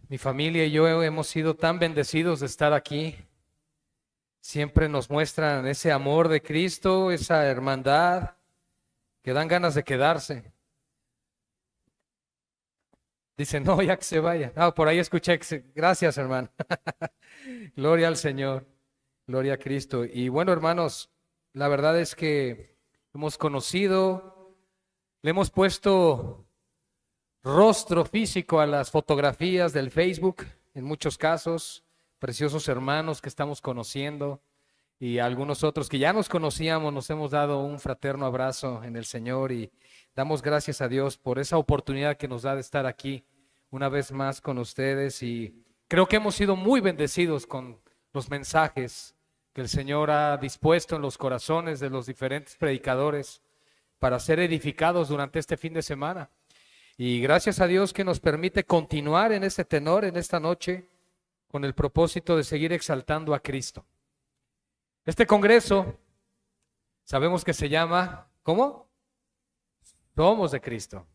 Mi familia y yo hemos sido tan bendecidos de estar aquí. Siempre nos muestran ese amor de Cristo, esa hermandad, que dan ganas de quedarse. Dicen, no, ya que se vaya. Ah, por ahí escuché gracias, hermano. Gloria al Señor, gloria a Cristo. Y bueno, hermanos, la verdad es que hemos conocido, le hemos puesto rostro físico a las fotografías del Facebook, en muchos casos, preciosos hermanos que estamos conociendo y algunos otros que ya nos conocíamos, nos hemos dado un fraterno abrazo en el Señor y damos gracias a Dios por esa oportunidad que nos da de estar aquí una vez más con ustedes y creo que hemos sido muy bendecidos con los mensajes que el Señor ha dispuesto en los corazones de los diferentes predicadores para ser edificados durante este fin de semana. Y gracias a Dios que nos permite continuar en este tenor, en esta noche, con el propósito de seguir exaltando a Cristo. Este congreso, sabemos que se llama, ¿cómo? Somos de Cristo.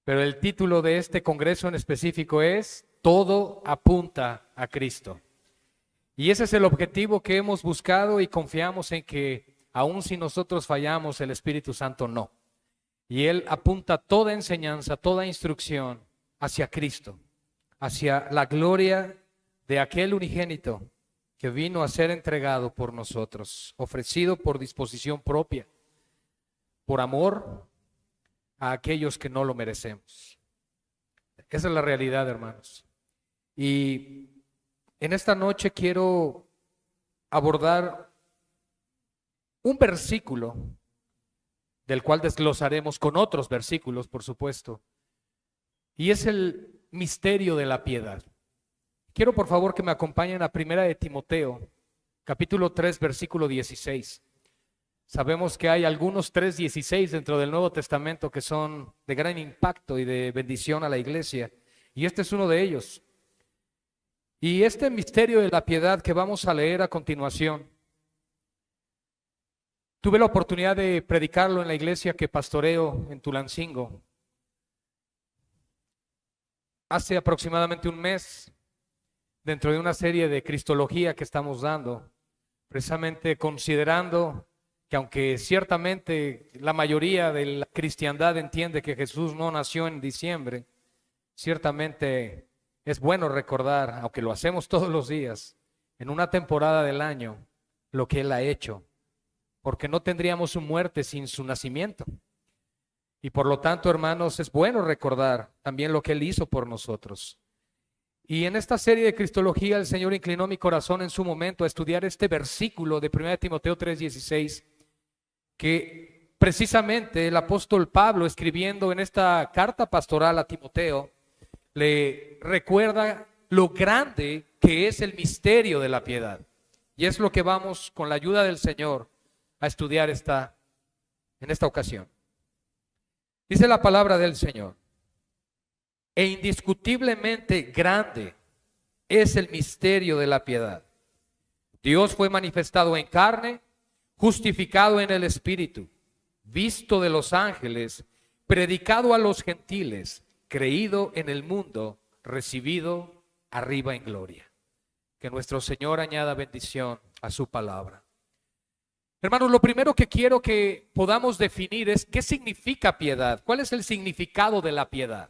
Pero el título de este congreso en específico es Todo apunta a Cristo. Y ese es el objetivo que hemos buscado y confiamos en que, aun si nosotros fallamos, el Espíritu Santo no. Y Él apunta toda enseñanza, toda instrucción hacia Cristo, hacia la gloria de aquel unigénito que vino a ser entregado por nosotros, ofrecido por disposición propia, por amor a aquellos que no lo merecemos. Esa es la realidad, hermanos. Y en esta noche quiero abordar un versículo del cual desglosaremos con otros versículos, por supuesto. Y es el misterio de la piedad. Quiero por favor que me acompañen a Primera de Timoteo, capítulo 3, versículo 16. Sabemos que hay algunos 3:16 dentro del Nuevo Testamento que son de gran impacto y de bendición a la iglesia. Y este es uno de ellos. Y este misterio de la piedad que vamos a leer a continuación, tuve la oportunidad de predicarlo en la iglesia que pastoreo en Tulancingo. Hace aproximadamente un mes, dentro de una serie de cristología que estamos dando, precisamente considerando que aunque ciertamente la mayoría de la cristiandad entiende que Jesús no nació en diciembre, ciertamente es bueno recordar, aunque lo hacemos todos los días, en una temporada del año, lo que Él ha hecho. Porque no tendríamos su muerte sin su nacimiento. Y por lo tanto, hermanos, es bueno recordar también lo que Él hizo por nosotros. Y en esta serie de Cristología, el Señor inclinó mi corazón en su momento a estudiar este versículo de 1 Timoteo 3:16, que precisamente el apóstol Pablo, escribiendo en esta carta pastoral a Timoteo, le recuerda lo grande que es el misterio de la piedad. Y es lo que vamos, con la ayuda del Señor, a estudiar en esta ocasión. Dice la palabra del Señor: e indiscutiblemente grande es el misterio de la piedad. Dios fue manifestado en carne, justificado en el Espíritu, visto de los ángeles, predicado a los gentiles, creído en el mundo, recibido arriba en gloria. Que nuestro Señor añada bendición a su palabra. Hermanos, lo primero que quiero que podamos definir es qué significa piedad, cuál es el significado de la piedad.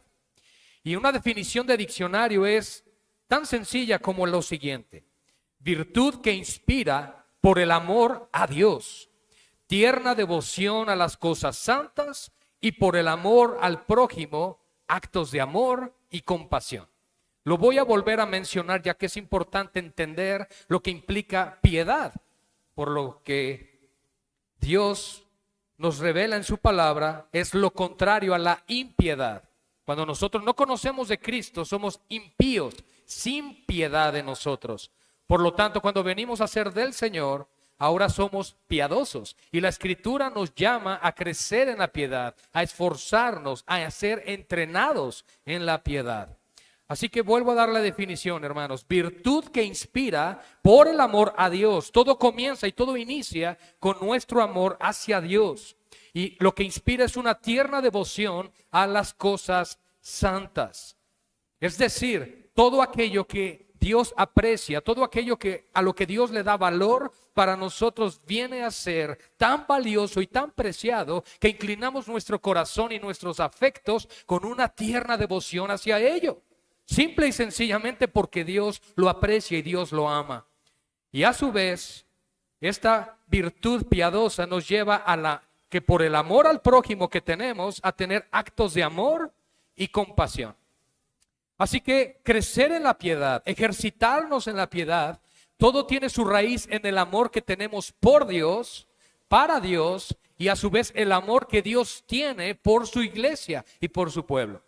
Y una definición de diccionario es tan sencilla como lo siguiente: virtud que inspira por el amor a Dios, tierna devoción a las cosas santas y por el amor al prójimo, actos de amor y compasión. Lo voy a volver a mencionar ya que es importante entender lo que implica piedad, por lo que Dios nos revela en su palabra, es lo contrario a la impiedad. Cuando nosotros no conocemos de Cristo, somos impíos, sin piedad de nosotros. Por lo tanto, cuando venimos a ser del Señor, ahora somos piadosos. Y la Escritura nos llama a crecer en la piedad, a esforzarnos, a ser entrenados en la piedad. Así que vuelvo a dar la definición, hermanos: virtud que inspira por el amor a Dios. Todo comienza y todo inicia con nuestro amor hacia Dios. Y lo que inspira es una tierna devoción a las cosas santas. Es decir, todo aquello que Dios aprecia, todo aquello a lo que Dios le da valor, para nosotros viene a ser tan valioso y tan preciado que inclinamos nuestro corazón y nuestros afectos con una tierna devoción hacia ello. Simple y sencillamente porque Dios lo aprecia y Dios lo ama. Y a su vez, esta virtud piadosa nos lleva a que por el amor al prójimo que tenemos, a tener actos de amor y compasión. Así que crecer en la piedad, ejercitarnos en la piedad, todo tiene su raíz en el amor que tenemos por Dios, para Dios, y a su vez el amor que Dios tiene por su iglesia y por su pueblo.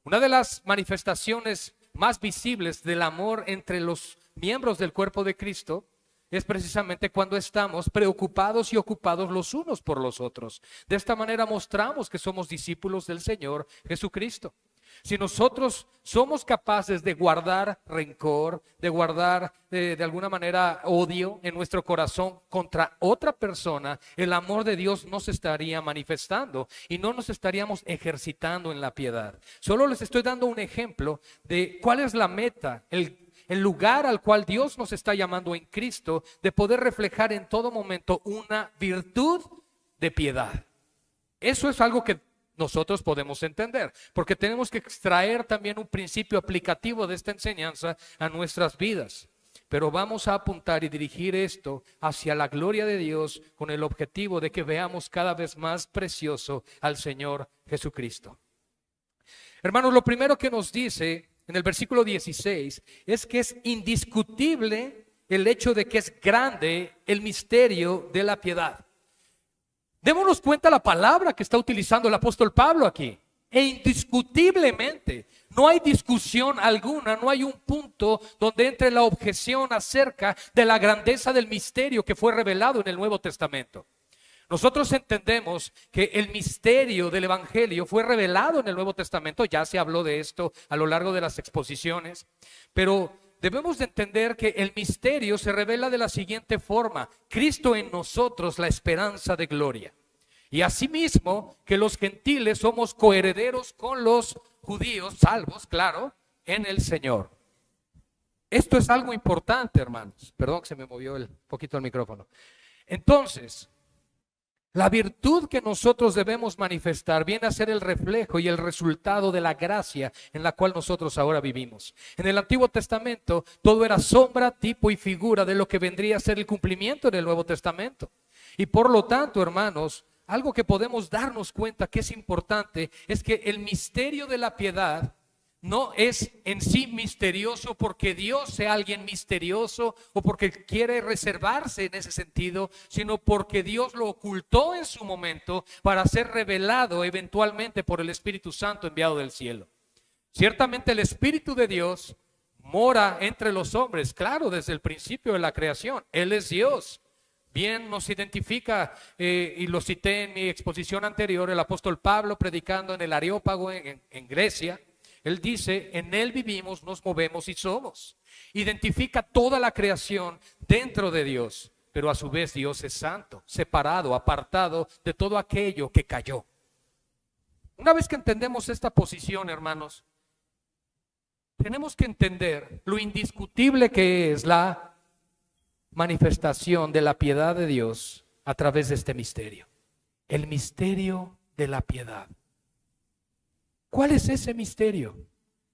Una de las manifestaciones más visibles del amor entre los miembros del cuerpo de Cristo es precisamente cuando estamos preocupados y ocupados los unos por los otros. De esta manera mostramos que somos discípulos del Señor Jesucristo. Si nosotros somos capaces de guardar rencor, de guardar de alguna manera odio en nuestro corazón contra otra persona, el amor de Dios no se estaría manifestando y no nos estaríamos ejercitando en la piedad. Solo les estoy dando un ejemplo de cuál es la meta, el lugar al cual Dios nos está llamando en Cristo, de poder reflejar en todo momento una virtud de piedad. Eso es algo que nosotros podemos entender, porque tenemos que extraer también un principio aplicativo de esta enseñanza a nuestras vidas. Pero vamos a apuntar y dirigir esto hacia la gloria de Dios con el objetivo de que veamos cada vez más precioso al Señor Jesucristo. Hermanos, lo primero que nos dice en el versículo 16 es que es indiscutible el hecho de que es grande el misterio de la piedad. Démonos cuenta la palabra que está utilizando el apóstol Pablo aquí. E indiscutiblemente, no hay discusión alguna, no hay un punto donde entre la objeción acerca de la grandeza del misterio que fue revelado en el Nuevo Testamento. Nosotros entendemos que el misterio del Evangelio fue revelado en el Nuevo Testamento, ya se habló de esto a lo largo de las exposiciones, pero debemos de entender que el misterio se revela de la siguiente forma: Cristo en nosotros, la esperanza de gloria. Y asimismo que los gentiles somos coherederos con los judíos, salvos, claro, en el Señor. Esto es algo importante, hermanos. Perdón que se me movió un poquito el micrófono. Entonces, la virtud que nosotros debemos manifestar viene a ser el reflejo y el resultado de la gracia en la cual nosotros ahora vivimos. En el Antiguo Testamento todo era sombra, tipo y figura de lo que vendría a ser el cumplimiento en el Nuevo Testamento. Y por lo tanto, hermanos, algo que podemos darnos cuenta que es importante es que el misterio de la piedad no es en sí misterioso porque Dios sea alguien misterioso o porque quiere reservarse en ese sentido, sino porque Dios lo ocultó en su momento para ser revelado eventualmente por el Espíritu Santo enviado del cielo. Ciertamente el Espíritu de Dios mora entre los hombres, claro, desde el principio de la creación. Él es Dios. Bien nos identifica, y lo cité en mi exposición anterior, el apóstol Pablo predicando en el Areópago en Grecia. Él dice, en Él vivimos, nos movemos y somos. Identifica toda la creación dentro de Dios, pero a su vez Dios es santo, separado, apartado de todo aquello que cayó. Una vez que entendemos esta posición, hermanos, tenemos que entender lo indiscutible que es la manifestación de la piedad de Dios a través de este misterio. El misterio de la piedad. ¿Cuál es ese misterio?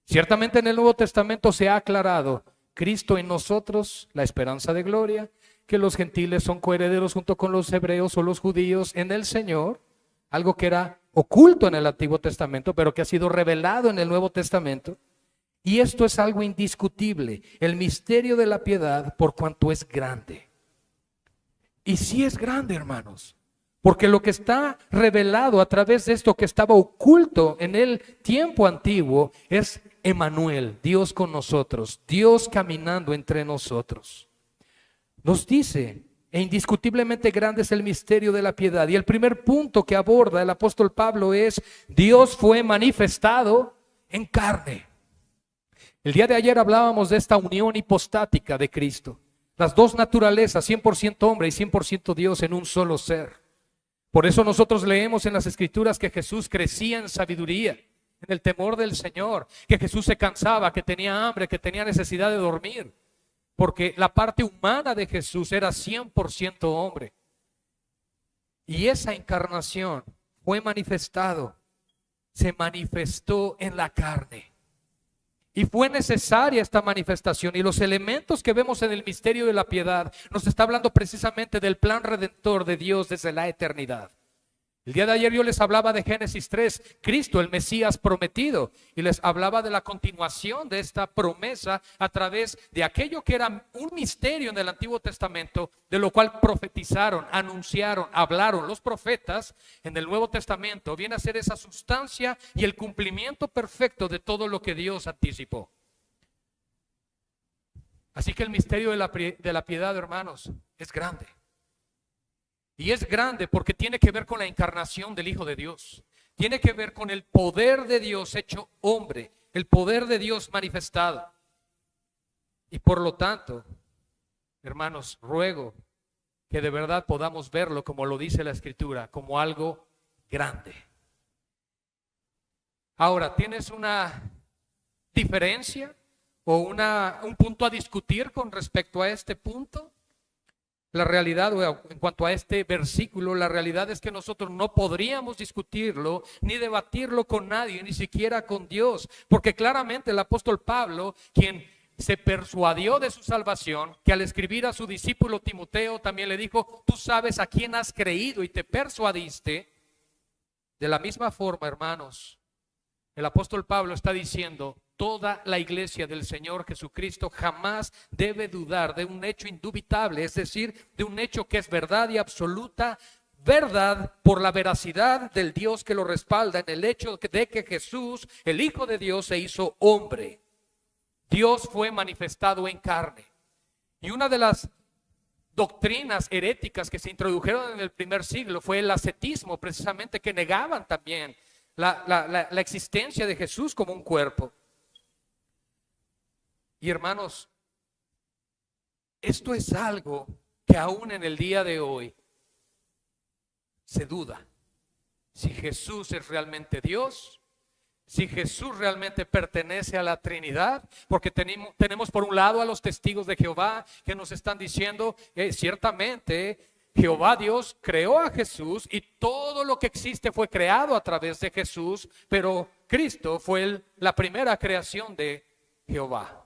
Ciertamente en el Nuevo Testamento se ha aclarado: Cristo en nosotros, la esperanza de gloria, que los gentiles son coherederos junto con los hebreos o los judíos en el Señor, algo que era oculto en el Antiguo Testamento, pero que ha sido revelado en el Nuevo Testamento. Y esto es algo indiscutible, el misterio de la piedad, por cuanto es grande. Y sí es grande, hermanos, porque lo que está revelado a través de esto que estaba oculto en el tiempo antiguo es Emmanuel, Dios con nosotros, Dios caminando entre nosotros. Nos dice, e indiscutiblemente grande es el misterio de la piedad. Y el primer punto que aborda el apóstol Pablo es: Dios fue manifestado en carne. El día de ayer hablábamos de esta unión hipostática de Cristo. Las dos naturalezas, 100% hombre y 100% Dios en un solo ser. Por eso nosotros leemos en las Escrituras que Jesús crecía en sabiduría, en el temor del Señor, que Jesús se cansaba, que tenía hambre, que tenía necesidad de dormir, porque la parte humana de Jesús era 100% hombre. Y esa encarnación fue se manifestó en la carne. Y fue necesaria esta manifestación, y los elementos que vemos en el misterio de la piedad nos está hablando precisamente del plan redentor de Dios desde la eternidad. El día de ayer yo les hablaba de Génesis 3, Cristo, el Mesías prometido, y les hablaba de la continuación de esta promesa a través de aquello que era un misterio en el Antiguo Testamento, de lo cual profetizaron, anunciaron, hablaron los profetas. En el Nuevo Testamento viene a ser esa sustancia y el cumplimiento perfecto de todo lo que Dios anticipó. Así que el misterio de la piedad, hermanos, es grande. Y es grande porque tiene que ver con la encarnación del Hijo de Dios. Tiene que ver con el poder de Dios hecho hombre, el poder de Dios manifestado. Y por lo tanto, hermanos, ruego que de verdad podamos verlo como lo dice la Escritura, como algo grande. Ahora, ¿tienes una diferencia o un punto a discutir con respecto a este punto? La realidad, en cuanto a este versículo, la realidad es que nosotros no podríamos discutirlo ni debatirlo con nadie, ni siquiera con Dios, porque claramente el apóstol Pablo, quien se persuadió de su salvación, que al escribir a su discípulo Timoteo también le dijo: tú sabes a quién has creído y te persuadiste. De la misma forma, hermanos, el apóstol Pablo está diciendo: toda la iglesia del Señor Jesucristo jamás debe dudar de un hecho indubitable, es decir, de un hecho que es verdad y absoluta verdad por la veracidad del Dios que lo respalda, en el hecho de que Jesús, el Hijo de Dios, se hizo hombre. Dios fue manifestado en carne. Y una de las doctrinas heréticas que se introdujeron en el primer siglo fue el ascetismo, precisamente, que negaban también la existencia de Jesús como un cuerpo. Y hermanos, esto es algo que aún en el día de hoy se duda. Si Jesús es realmente Dios, si Jesús realmente pertenece a la Trinidad, porque tenemos por un lado a los testigos de Jehová que nos están diciendo ciertamente Jehová Dios creó a Jesús y todo lo que existe fue creado a través de Jesús, pero Cristo fue la primera creación de Jehová.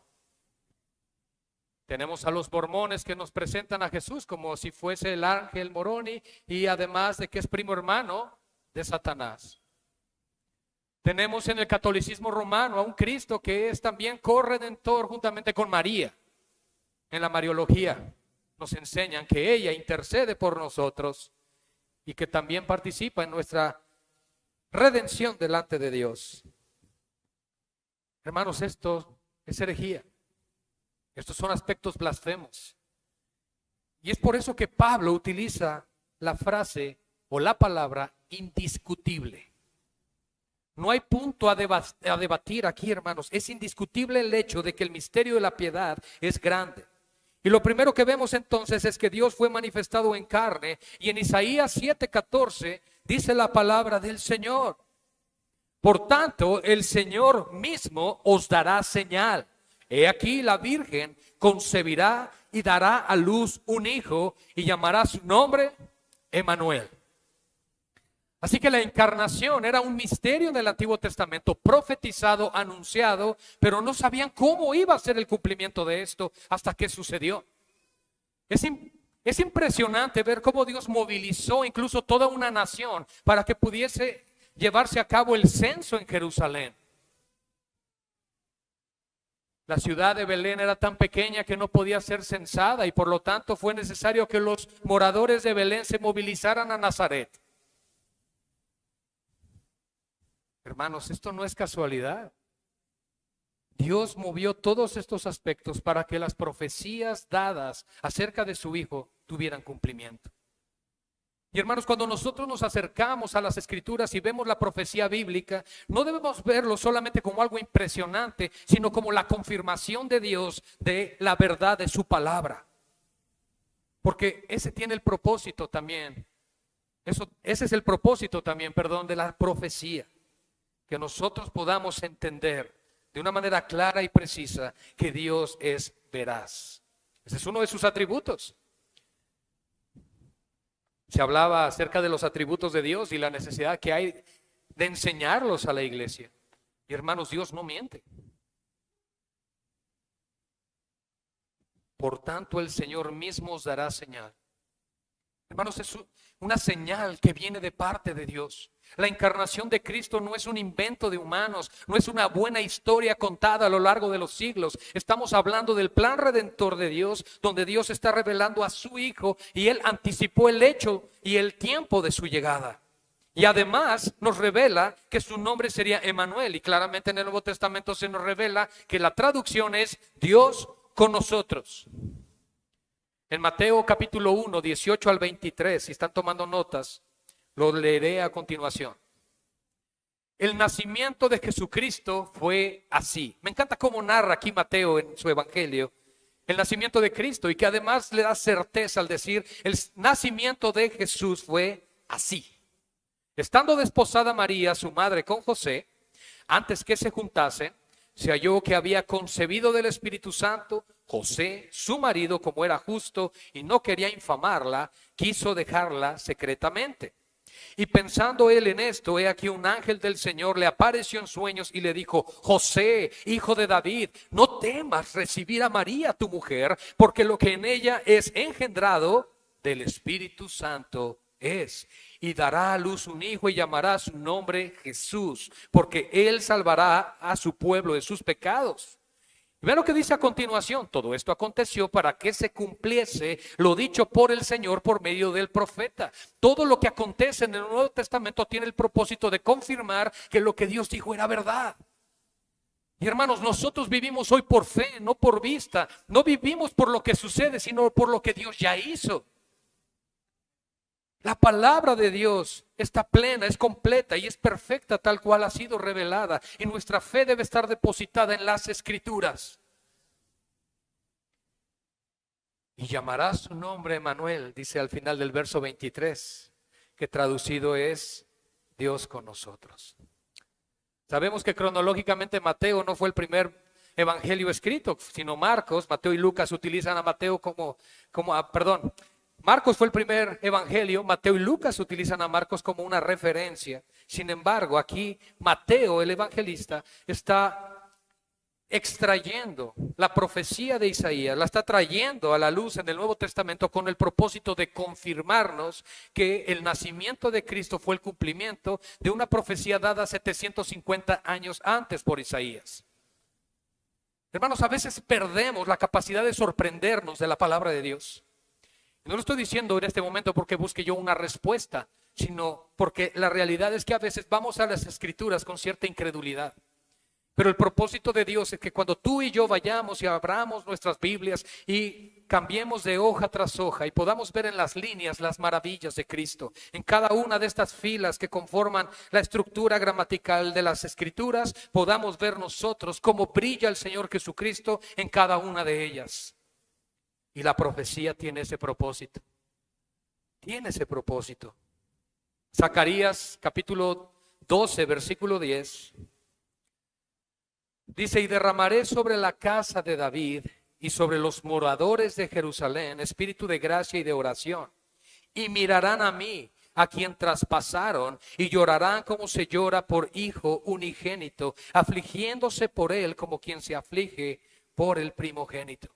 Tenemos a los mormones que nos presentan a Jesús como si fuese el ángel Moroni, y además de que es primo hermano de Satanás. Tenemos en el catolicismo romano a un Cristo que es también corredentor juntamente con María. En la Mariología nos enseñan que ella intercede por nosotros y que también participa en nuestra redención delante de Dios. Hermanos, esto es herejía. Estos son aspectos blasfemos. Y es por eso que Pablo utiliza la frase o la palabra indiscutible. No hay punto a debatir aquí, hermanos. Es indiscutible el hecho de que el misterio de la piedad es grande. Y lo primero que vemos entonces es que Dios fue manifestado en carne. Y en Isaías 7:14 dice la palabra del Señor: por tanto, el Señor mismo os dará señal. He aquí, la Virgen concebirá y dará a luz un hijo y llamará su nombre Emmanuel. Así que la encarnación era un misterio del Antiguo Testamento, profetizado, anunciado, pero no sabían cómo iba a ser el cumplimiento de esto hasta que sucedió. Es impresionante ver cómo Dios movilizó incluso toda una nación para que pudiese llevarse a cabo el censo en Jerusalén. La ciudad de Belén era tan pequeña que no podía ser censada, y por lo tanto fue necesario que los moradores de Belén se movilizaran a Nazaret. Hermanos, esto no es casualidad. Dios movió todos estos aspectos para que las profecías dadas acerca de su Hijo tuvieran cumplimiento. Y hermanos, cuando nosotros nos acercamos a las Escrituras y vemos la profecía bíblica, no debemos verlo solamente como algo impresionante, sino como la confirmación de Dios de la verdad de su palabra. Porque ese tiene el propósito también, ese es el propósito también, de la profecía. que nosotros podamos entender de una manera clara y precisa que Dios es veraz. Ese es uno de sus atributos. Se hablaba acerca de los atributos de Dios y la necesidad que hay de enseñarlos a la iglesia. Y hermanos, Dios no miente. Por tanto, el Señor mismo os dará señal. Hermanos, es una señal que viene de parte de Dios. La encarnación de Cristo no es un invento de humanos, no es una buena historia contada a lo largo de los siglos. Estamos hablando del plan redentor de Dios, donde Dios está revelando a su Hijo y Él anticipó el hecho y el tiempo de su llegada. Y además nos revela que su nombre sería Emmanuel, y claramente en el Nuevo Testamento se nos revela que la traducción es Dios con nosotros. En Mateo capítulo 1, 18 al 23, si están tomando notas, lo leeré a continuación. El nacimiento de Jesucristo fue así. Me encanta cómo narra aquí Mateo en su evangelio el nacimiento de Cristo, y que además le da certeza al decir, el nacimiento de Jesús fue así. Estando desposada María, su madre, con José, antes que se juntasen, se halló que había concebido del Espíritu Santo. José, su marido, como era justo y no quería infamarla, quiso dejarla secretamente. Y pensando él en esto, he aquí un ángel del Señor le apareció en sueños y le dijo: José, hijo de David, no temas recibir a María tu mujer, porque lo que en ella es engendrado del Espíritu Santo es. Y dará a luz un hijo y llamará su nombre Jesús, porque él salvará a su pueblo de sus pecados. Y vean lo que dice a continuación: todo esto aconteció para que se cumpliese lo dicho por el Señor por medio del profeta. Todo lo que acontece en el Nuevo Testamento tiene el propósito de confirmar que lo que Dios dijo era verdad. Y hermanos, nosotros vivimos hoy por fe, no por vista. No vivimos por lo que sucede, sino por lo que Dios ya hizo. La palabra de Dios está plena, es completa y es perfecta tal cual ha sido revelada. Y nuestra fe debe estar depositada en las Escrituras. Y llamará su nombre Emmanuel, dice al final del verso 23, que traducido es Dios con nosotros. Sabemos que cronológicamente Mateo no fue el primer evangelio escrito, sino Marcos. Mateo y Lucas utilizan a Mateo Marcos fue el primer evangelio, Mateo y Lucas utilizan a Marcos como una referencia. Sin embargo, aquí Mateo, el evangelista, está extrayendo la profecía de Isaías, la está trayendo a la luz en el Nuevo Testamento con el propósito de confirmarnos que el nacimiento de Cristo fue el cumplimiento de una profecía dada 750 años antes por Isaías. Hermanos, a veces perdemos la capacidad de sorprendernos de la palabra de Dios. No lo estoy diciendo en este momento porque busque yo una respuesta, sino porque la realidad es que a veces vamos a las Escrituras con cierta incredulidad. Pero el propósito de Dios es que cuando tú y yo vayamos y abramos nuestras Biblias y cambiemos de hoja tras hoja y podamos ver en las líneas las maravillas de Cristo, en cada una de estas filas que conforman la estructura gramatical de las Escrituras, podamos ver nosotros cómo brilla el Señor Jesucristo en cada una de ellas. Y la profecía tiene ese propósito. Tiene ese propósito. Zacarías capítulo 12, versículo 10. Dice: y derramaré sobre la casa de David y sobre los moradores de Jerusalén espíritu de gracia y de oración. Y mirarán a mí, a quien traspasaron, y llorarán como se llora por hijo unigénito, afligiéndose por él como quien se aflige por el primogénito.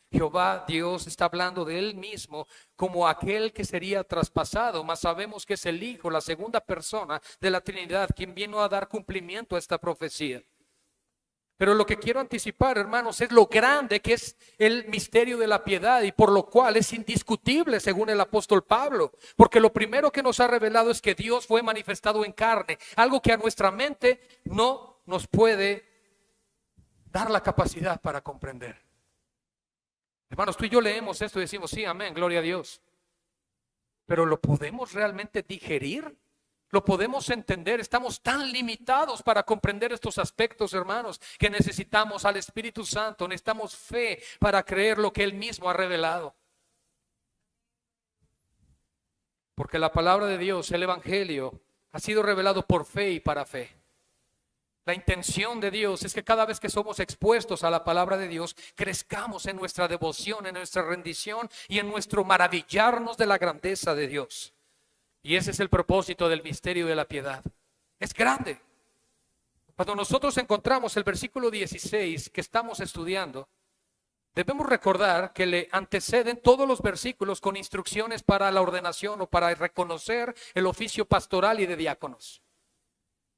Jehová Dios está hablando de él mismo como aquel que sería traspasado, mas sabemos que es el Hijo, la segunda persona de la Trinidad, quien vino a dar cumplimiento a esta profecía. Pero lo que quiero anticipar, hermanos, es lo grande que es el misterio de la piedad, y por lo cual es indiscutible según el apóstol Pablo, porque lo primero que nos ha revelado es que Dios fue manifestado en carne, algo que a nuestra mente no nos puede dar la capacidad para comprender. Hermanos, tú y yo leemos esto y decimos: sí, amén, gloria a Dios. Pero ¿lo podemos realmente digerir? ¿Lo podemos entender? Estamos tan limitados para comprender estos aspectos, hermanos, que necesitamos al Espíritu Santo, necesitamos fe para creer lo que Él mismo ha revelado. Porque la palabra de Dios, el Evangelio, ha sido revelado por fe y para fe. La intención de Dios es que cada vez que somos expuestos a la palabra de Dios, crezcamos en nuestra devoción, en nuestra rendición y en nuestro maravillarnos de la grandeza de Dios. Y ese es el propósito del misterio de la piedad. Es grande. Cuando nosotros encontramos el versículo 16 que estamos estudiando, debemos recordar que le anteceden todos los versículos con instrucciones para la ordenación o para reconocer el oficio pastoral y de diáconos.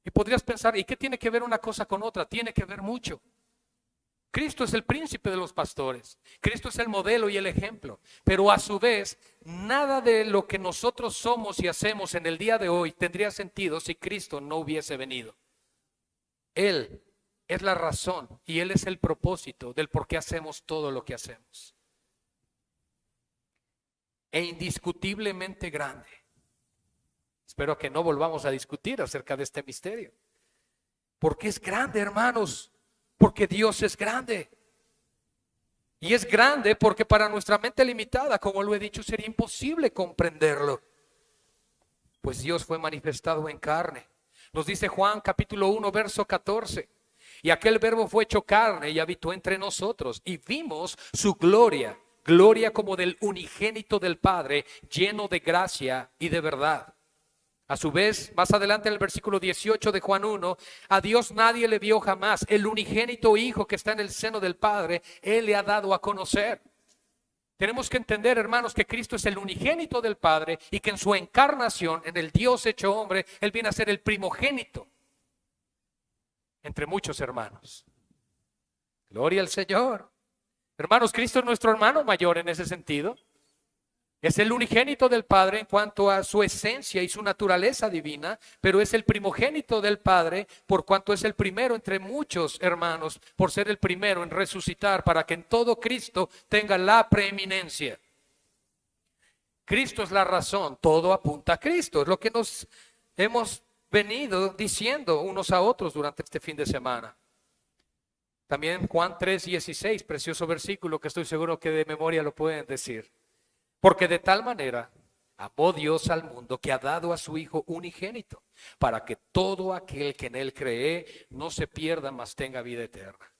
Y podrías pensar, ¿y qué tiene que ver una cosa con otra? Tiene que ver mucho. Cristo es el príncipe de los pastores. Cristo es el modelo y el ejemplo. Pero a su vez, nada de lo que nosotros somos y hacemos en el día de hoy tendría sentido si Cristo no hubiese venido. Él es la razón y Él es el propósito del por qué hacemos todo lo que hacemos. E indiscutiblemente grande. Espero que no volvamos a discutir acerca de este misterio. Porque es grande, hermanos. Porque Dios es grande. Y es grande porque para nuestra mente limitada, como lo he dicho, sería imposible comprenderlo. Pues Dios fue manifestado en carne. Nos dice Juan capítulo 1, verso 14. Y aquel verbo fue hecho carne y habitó entre nosotros. Y vimos su gloria, gloria como del unigénito del Padre, lleno de gracia y de verdad. A su vez, más adelante en el versículo 18 de Juan 1, a Dios nadie le vio jamás. El unigénito Hijo que está en el seno del Padre, Él le ha dado a conocer. Tenemos que entender, hermanos, que Cristo es el unigénito del Padre y que en su encarnación, en el Dios hecho hombre, Él viene a ser el primogénito entre muchos hermanos. Gloria al Señor. Hermanos, Cristo es nuestro hermano mayor en ese sentido. Es el unigénito del Padre en cuanto a su esencia y su naturaleza divina, pero es el primogénito del Padre por cuanto es el primero entre muchos hermanos, por ser el primero en resucitar para que en todo Cristo tenga la preeminencia. Cristo es la razón, todo apunta a Cristo, es lo que nos hemos venido diciendo unos a otros durante este fin de semana. También Juan 3:16, precioso versículo que estoy seguro que de memoria lo pueden decir. Porque de tal manera amó Dios al mundo que ha dado a su Hijo unigénito, para que todo aquel que en Él cree no se pierda, mas tenga vida eterna.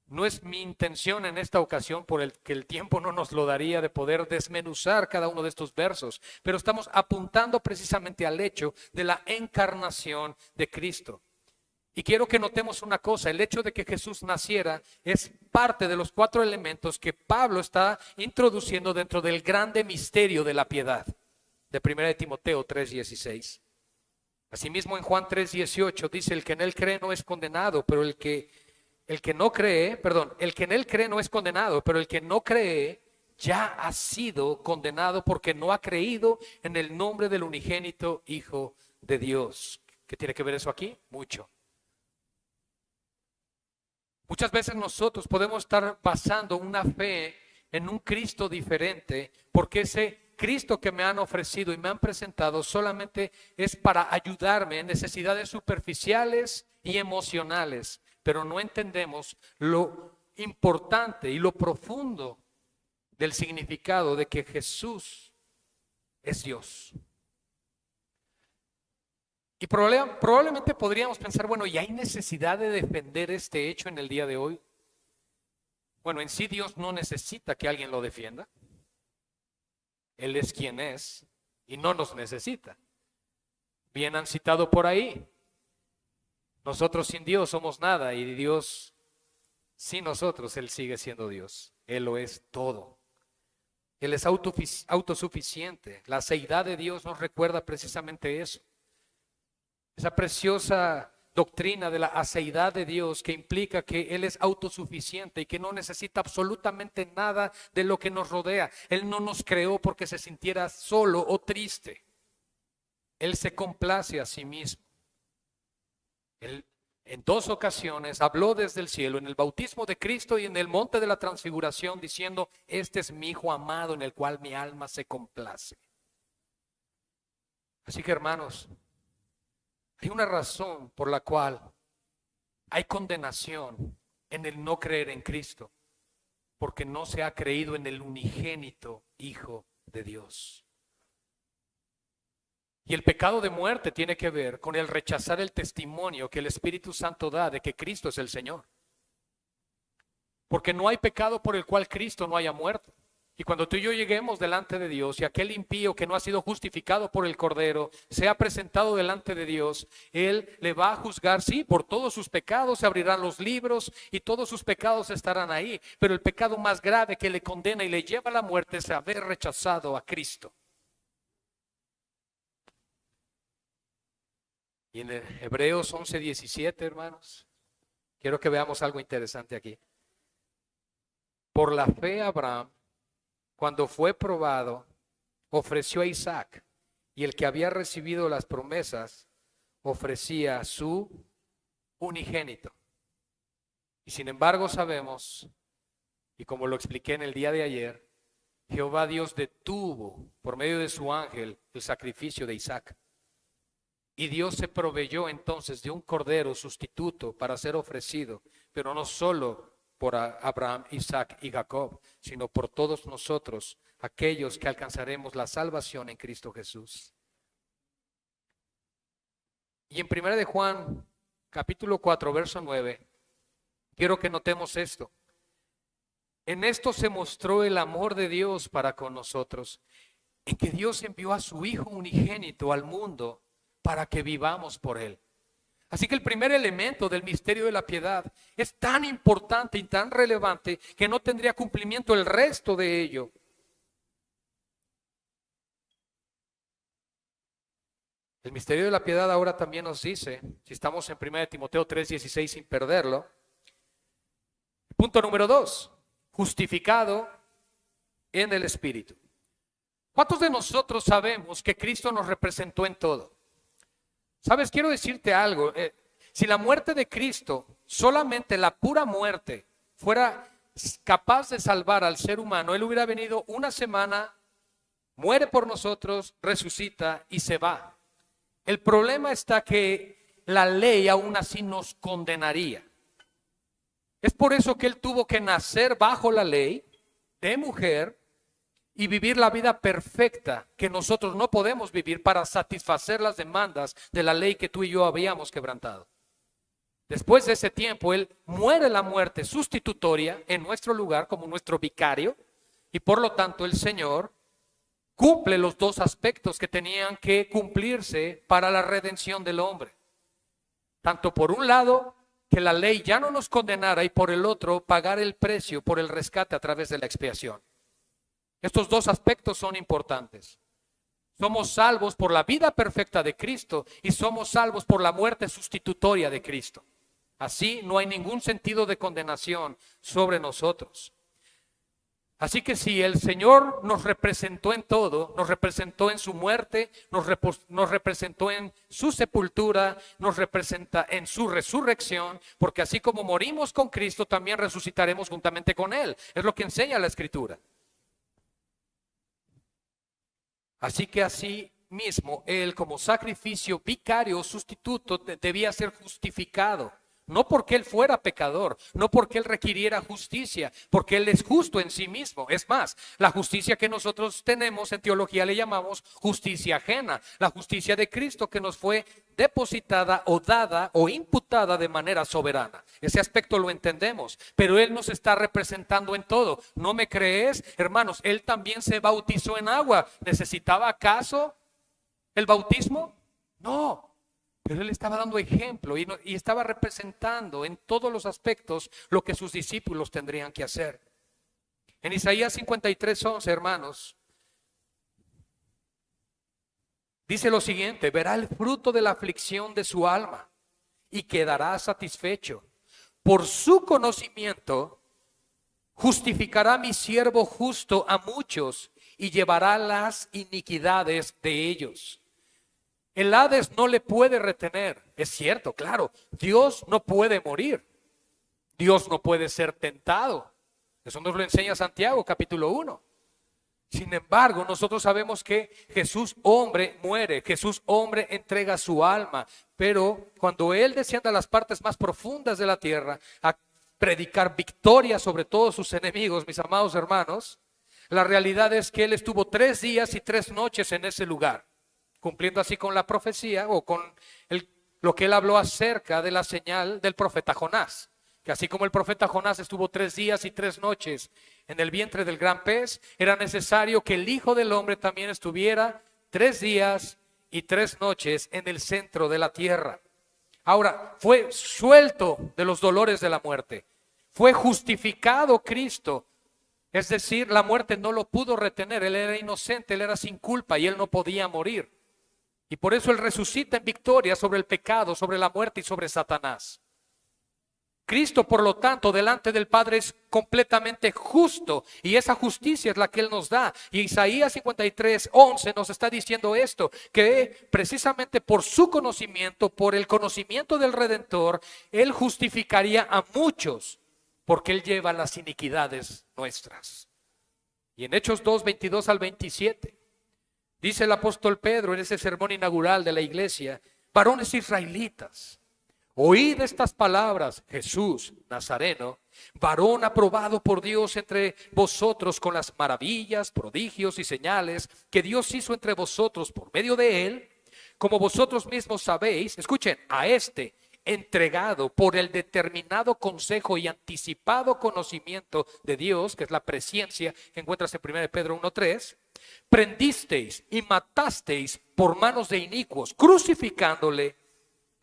No es mi intención en esta ocasión, por el que el tiempo no nos lo daría, de poder desmenuzar cada uno de estos versos, pero estamos apuntando precisamente al hecho de la encarnación de Cristo. Y quiero que notemos una cosa, el hecho de que Jesús naciera es parte de los 4 elementos que Pablo está introduciendo dentro del grande misterio de la piedad, de 1 Timoteo 3:16. Asimismo en Juan 3:18 dice, el que en Él cree no es condenado, pero el que en Él cree no es condenado, pero el que no cree ya ha sido condenado porque no ha creído en el nombre del unigénito Hijo de Dios. ¿Qué tiene que ver eso aquí? Mucho. Muchas veces nosotros podemos estar basando una fe en un Cristo diferente porque ese Cristo que me han ofrecido y me han presentado solamente es para ayudarme en necesidades superficiales y emocionales, pero no entendemos lo importante y lo profundo del significado de que Jesús es Dios. Y probablemente podríamos pensar, bueno, ¿y hay necesidad de defender este hecho en el día de hoy? Bueno, en sí Dios no necesita que alguien lo defienda. Él es quien es y no nos necesita. Bien han citado por ahí, nosotros sin Dios somos nada y Dios sin nosotros, Él sigue siendo Dios. Él lo es todo. Él es autosuficiente. La seidad de Dios nos recuerda precisamente eso. Esa preciosa doctrina de la aceidad de Dios que implica que Él es autosuficiente y que no necesita absolutamente nada de lo que nos rodea. Él no nos creó porque se sintiera solo o triste. Él se complace a sí mismo. Él en 2 ocasiones habló desde el cielo, en el bautismo de Cristo y en el monte de la transfiguración, diciendo, este es mi Hijo amado en el cual mi alma se complace. Así que hermanos, hay una razón por la cual hay condenación en el no creer en Cristo, porque no se ha creído en el unigénito Hijo de Dios. Y el pecado de muerte tiene que ver con el rechazar el testimonio que el Espíritu Santo da de que Cristo es el Señor. Porque no hay pecado por el cual Cristo no haya muerto. Y cuando tú y yo lleguemos delante de Dios y aquel impío que no ha sido justificado por el Cordero sea presentado delante de Dios, Él le va a juzgar, sí, por todos sus pecados, se abrirán los libros y todos sus pecados estarán ahí. Pero el pecado más grave que le condena y le lleva a la muerte es haber rechazado a Cristo. Y en Hebreos 11:17, hermanos, quiero que veamos algo interesante aquí. Por la fe Abraham, cuando fue probado, ofreció a Isaac, y el que había recibido las promesas ofrecía a su unigénito. Y sin embargo sabemos, y como lo expliqué en el día de ayer, Jehová Dios detuvo por medio de su ángel el sacrificio de Isaac. Y Dios se proveyó entonces de un cordero sustituto para ser ofrecido, pero no solo por Abraham, Isaac y Jacob, sino por todos nosotros, aquellos que alcanzaremos la salvación en Cristo Jesús. Y en 1 de Juan, capítulo 4, verso 9, quiero que notemos esto. En esto se mostró el amor de Dios para con nosotros, en que Dios envió a su Hijo unigénito al mundo para que vivamos por Él. Así que el primer elemento del misterio de la piedad es tan importante y tan relevante que no tendría cumplimiento el resto de ello. El misterio de la piedad ahora también nos dice, si estamos en 1 de Timoteo 3:16 sin perderlo, punto número 2, justificado en el Espíritu. ¿Cuántos de nosotros sabemos que Cristo nos representó en todo? Sabes, quiero decirte algo, si la muerte de Cristo, solamente la pura muerte, fuera capaz de salvar al ser humano, Él hubiera venido una semana, muere por nosotros, resucita y se va. El problema está que la ley aún así nos condenaría. Es por eso que Él tuvo que nacer bajo la ley, de mujer, y vivir la vida perfecta que nosotros no podemos vivir para satisfacer las demandas de la ley que tú y yo habíamos quebrantado. Después de ese tiempo, Él muere la muerte sustitutoria en nuestro lugar como nuestro vicario, y por lo tanto el Señor cumple los dos aspectos que tenían que cumplirse para la redención del hombre. Tanto por un lado, que la ley ya no nos condenara, y por el otro, pagar el precio por el rescate a través de la expiación. Estos dos aspectos son importantes. Somos salvos por la vida perfecta de Cristo y somos salvos por la muerte sustitutoria de Cristo. Así no hay ningún sentido de condenación sobre nosotros. Así que si el Señor nos representó en todo, nos representó en su muerte, nos representó en su sepultura, nos representa en su resurrección, porque así como morimos con Cristo, también resucitaremos juntamente con Él. Es lo que enseña la Escritura. Así que así mismo Él, como sacrificio vicario sustituto, debía ser justificado. No porque Él fuera pecador, no porque Él requiriera justicia, porque Él es justo en sí mismo. Es más, la justicia que nosotros tenemos en teología le llamamos justicia ajena. La justicia de Cristo que nos fue depositada o dada o imputada de manera soberana. Ese aspecto lo entendemos, pero Él nos está representando en todo. ¿No me crees? Hermanos, Él también se bautizó en agua. ¿Necesitaba acaso el bautismo? No. Pero Él estaba dando ejemplo y estaba representando en todos los aspectos lo que sus discípulos tendrían que hacer. En Isaías 53:11, hermanos, dice lo siguiente: verá el fruto de la aflicción de su alma y quedará satisfecho. Por su conocimiento justificará a mi siervo justo a muchos y llevará las iniquidades de ellos. El Hades no le puede retener. Es cierto, claro, Dios no puede morir. Dios no puede ser tentado. Eso nos lo enseña Santiago, capítulo 1. Sin embargo, nosotros sabemos que Jesús hombre muere, Jesús hombre entrega su alma, pero cuando Él desciende a las partes más profundas de la tierra a predicar victoria sobre todos sus enemigos, mis amados hermanos, la realidad es que Él estuvo 3 días y 3 noches en ese lugar. cumpliendo así con la profecía o con lo que él habló acerca de la señal del profeta Jonás, que así como el profeta Jonás estuvo 3 días y 3 noches en el vientre del gran pez, era necesario que el Hijo del Hombre también estuviera 3 días y 3 noches en el centro de la tierra. Ahora, fue suelto de los dolores de la muerte, fue justificado Cristo, es decir, la muerte no lo pudo retener, él era inocente, él era sin culpa y él no podía morir. Y por eso él resucita en victoria sobre el pecado, sobre la muerte y sobre Satanás. Cristo, por lo tanto, delante del Padre es completamente justo y esa justicia es la que Él nos da. Y Isaías 53:11 nos está diciendo esto, que precisamente por su conocimiento, por el conocimiento del Redentor, Él justificaría a muchos porque Él lleva las iniquidades nuestras. Y en Hechos 2:22 al 27, dice el apóstol Pedro en ese sermón inaugural de la iglesia: varones israelitas, oíd estas palabras, Jesús Nazareno, varón aprobado por Dios entre vosotros con las maravillas, prodigios y señales que Dios hizo entre vosotros por medio de él, como vosotros mismos sabéis. Escuchen, a este entregado por el determinado consejo y anticipado conocimiento de Dios, que es la presciencia que encuentras en 1 Pedro 1:3, prendisteis y matasteis por manos de inicuos, crucificándole,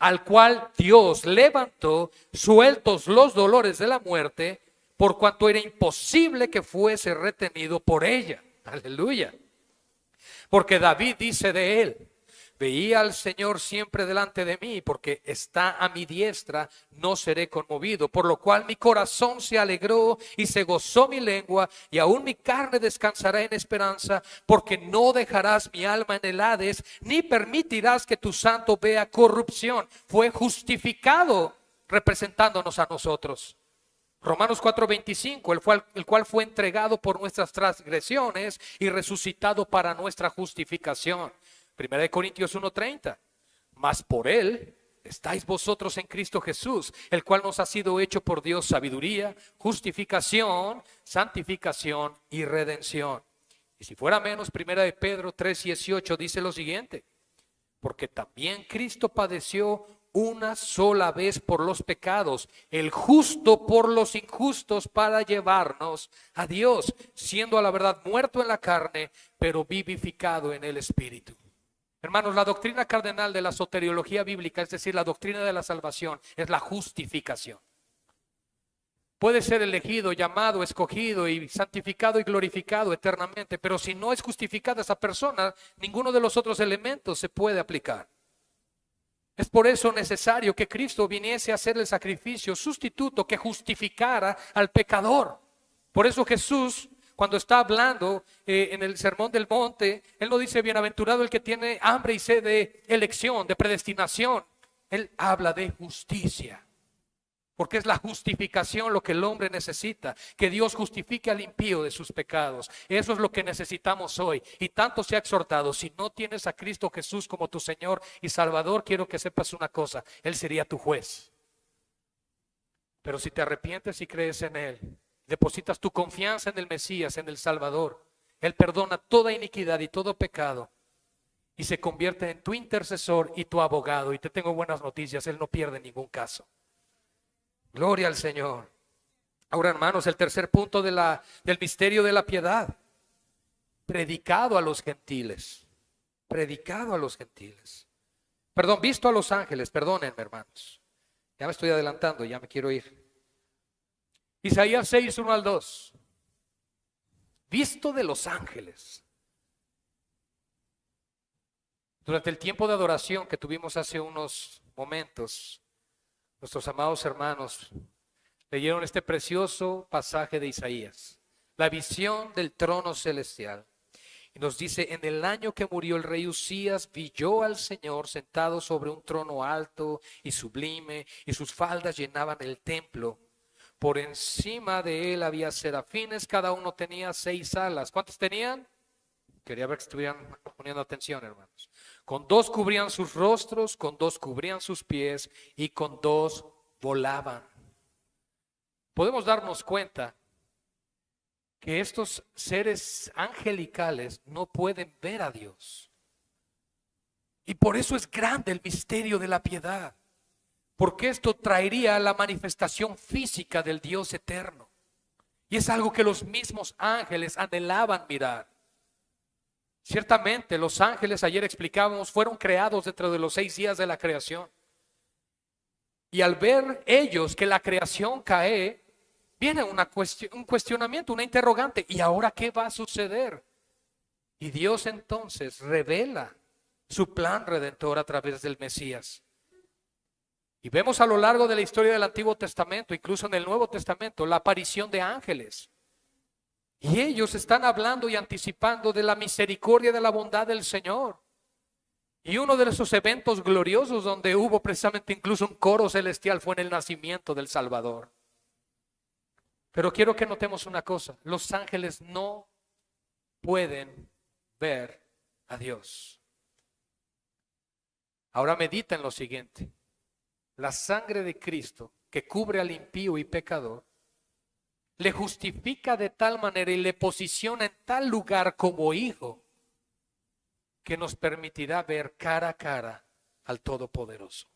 al cual Dios levantó, sueltos los dolores de la muerte, por cuanto era imposible que fuese retenido por ella. Aleluya. Porque David dice de él: veía al Señor siempre delante de mí, porque está a mi diestra, no seré conmovido. Por lo cual mi corazón se alegró y se gozó mi lengua, y aún mi carne descansará en esperanza, porque no dejarás mi alma en el Hades, ni permitirás que tu santo vea corrupción. Fue justificado representándonos a nosotros. Romanos 4:25, el cual fue entregado por nuestras transgresiones y resucitado para nuestra justificación. 1 Corintios 1:30, mas por él estáis vosotros en Cristo Jesús, el cual nos ha sido hecho por Dios sabiduría, justificación, santificación y redención. Y si fuera menos, 1 Pedro 3:18 dice lo siguiente: porque también Cristo padeció una sola vez por los pecados, el justo por los injustos, para llevarnos a Dios, siendo a la verdad muerto en la carne, pero vivificado en el Espíritu. Hermanos, la doctrina cardenal de la soteriología bíblica, es decir, la doctrina de la salvación, es la justificación. Puede ser elegido, llamado, escogido y santificado y glorificado eternamente, pero si no es justificada esa persona, ninguno de los otros elementos se puede aplicar. Es por eso necesario que Cristo viniese a hacer el sacrificio sustituto que justificara al pecador. Por eso Jesús, cuando está hablando en el Sermón del Monte, Él no dice bienaventurado el que tiene hambre y sed de elección, de predestinación. Él habla de justicia. Porque es la justificación lo que el hombre necesita, que Dios justifique al impío de sus pecados. Eso es lo que necesitamos hoy. Y tanto se ha exhortado: si no tienes a Cristo Jesús como tu Señor y Salvador, quiero que sepas una cosa: Él sería tu juez. Pero si te arrepientes y crees en Él, depositas tu confianza en el Mesías, en el Salvador, Él perdona toda iniquidad y todo pecado y se convierte en tu intercesor y tu abogado. Y te tengo buenas noticias: Él no pierde ningún caso. Gloria al Señor. Ahora, hermanos, el tercer punto del misterio de la piedad: predicado a los gentiles. Predicado a los gentiles. Perdón, visto a los ángeles. Perdónenme, hermanos, ya me estoy adelantando, ya me quiero ir. Isaías 6:1 al 2. Visto de los ángeles. Durante el tiempo de adoración que tuvimos hace unos momentos, nuestros amados hermanos leyeron este precioso pasaje de Isaías, la visión del trono celestial. Y nos dice: en el año que murió el rey Usías, vi yo al Señor sentado sobre un trono alto y sublime, y sus faldas llenaban el templo. Por encima de él había serafines, cada uno tenía 6 alas. ¿Cuántos tenían? Quería ver que estuvieran poniendo atención, hermanos. Con 2 cubrían sus rostros, con 2 cubrían sus pies, y con 2 volaban. Podemos darnos cuenta que estos seres angelicales no pueden ver a Dios. Y por eso es grande el misterio de la piedad, porque esto traería la manifestación física del Dios eterno. Y es algo que los mismos ángeles anhelaban mirar. Ciertamente los ángeles, ayer explicábamos, fueron creados dentro de los 6 días de la creación. Y al ver ellos que la creación cae, viene un cuestionamiento, una interrogante. ¿Y ahora qué va a suceder? Y Dios entonces revela su plan redentor a través del Mesías. Y vemos a lo largo de la historia del Antiguo Testamento, incluso en el Nuevo Testamento, la aparición de ángeles. Y ellos están hablando y anticipando de la misericordia y de la bondad del Señor. Y uno de esos eventos gloriosos donde hubo precisamente incluso un coro celestial fue en el nacimiento del Salvador. Pero quiero que notemos una cosa: los ángeles no pueden ver a Dios. Ahora medita en lo siguiente: la sangre de Cristo que cubre al impío y pecador le justifica de tal manera y le posiciona en tal lugar como hijo que nos permitirá ver cara a cara al Todopoderoso.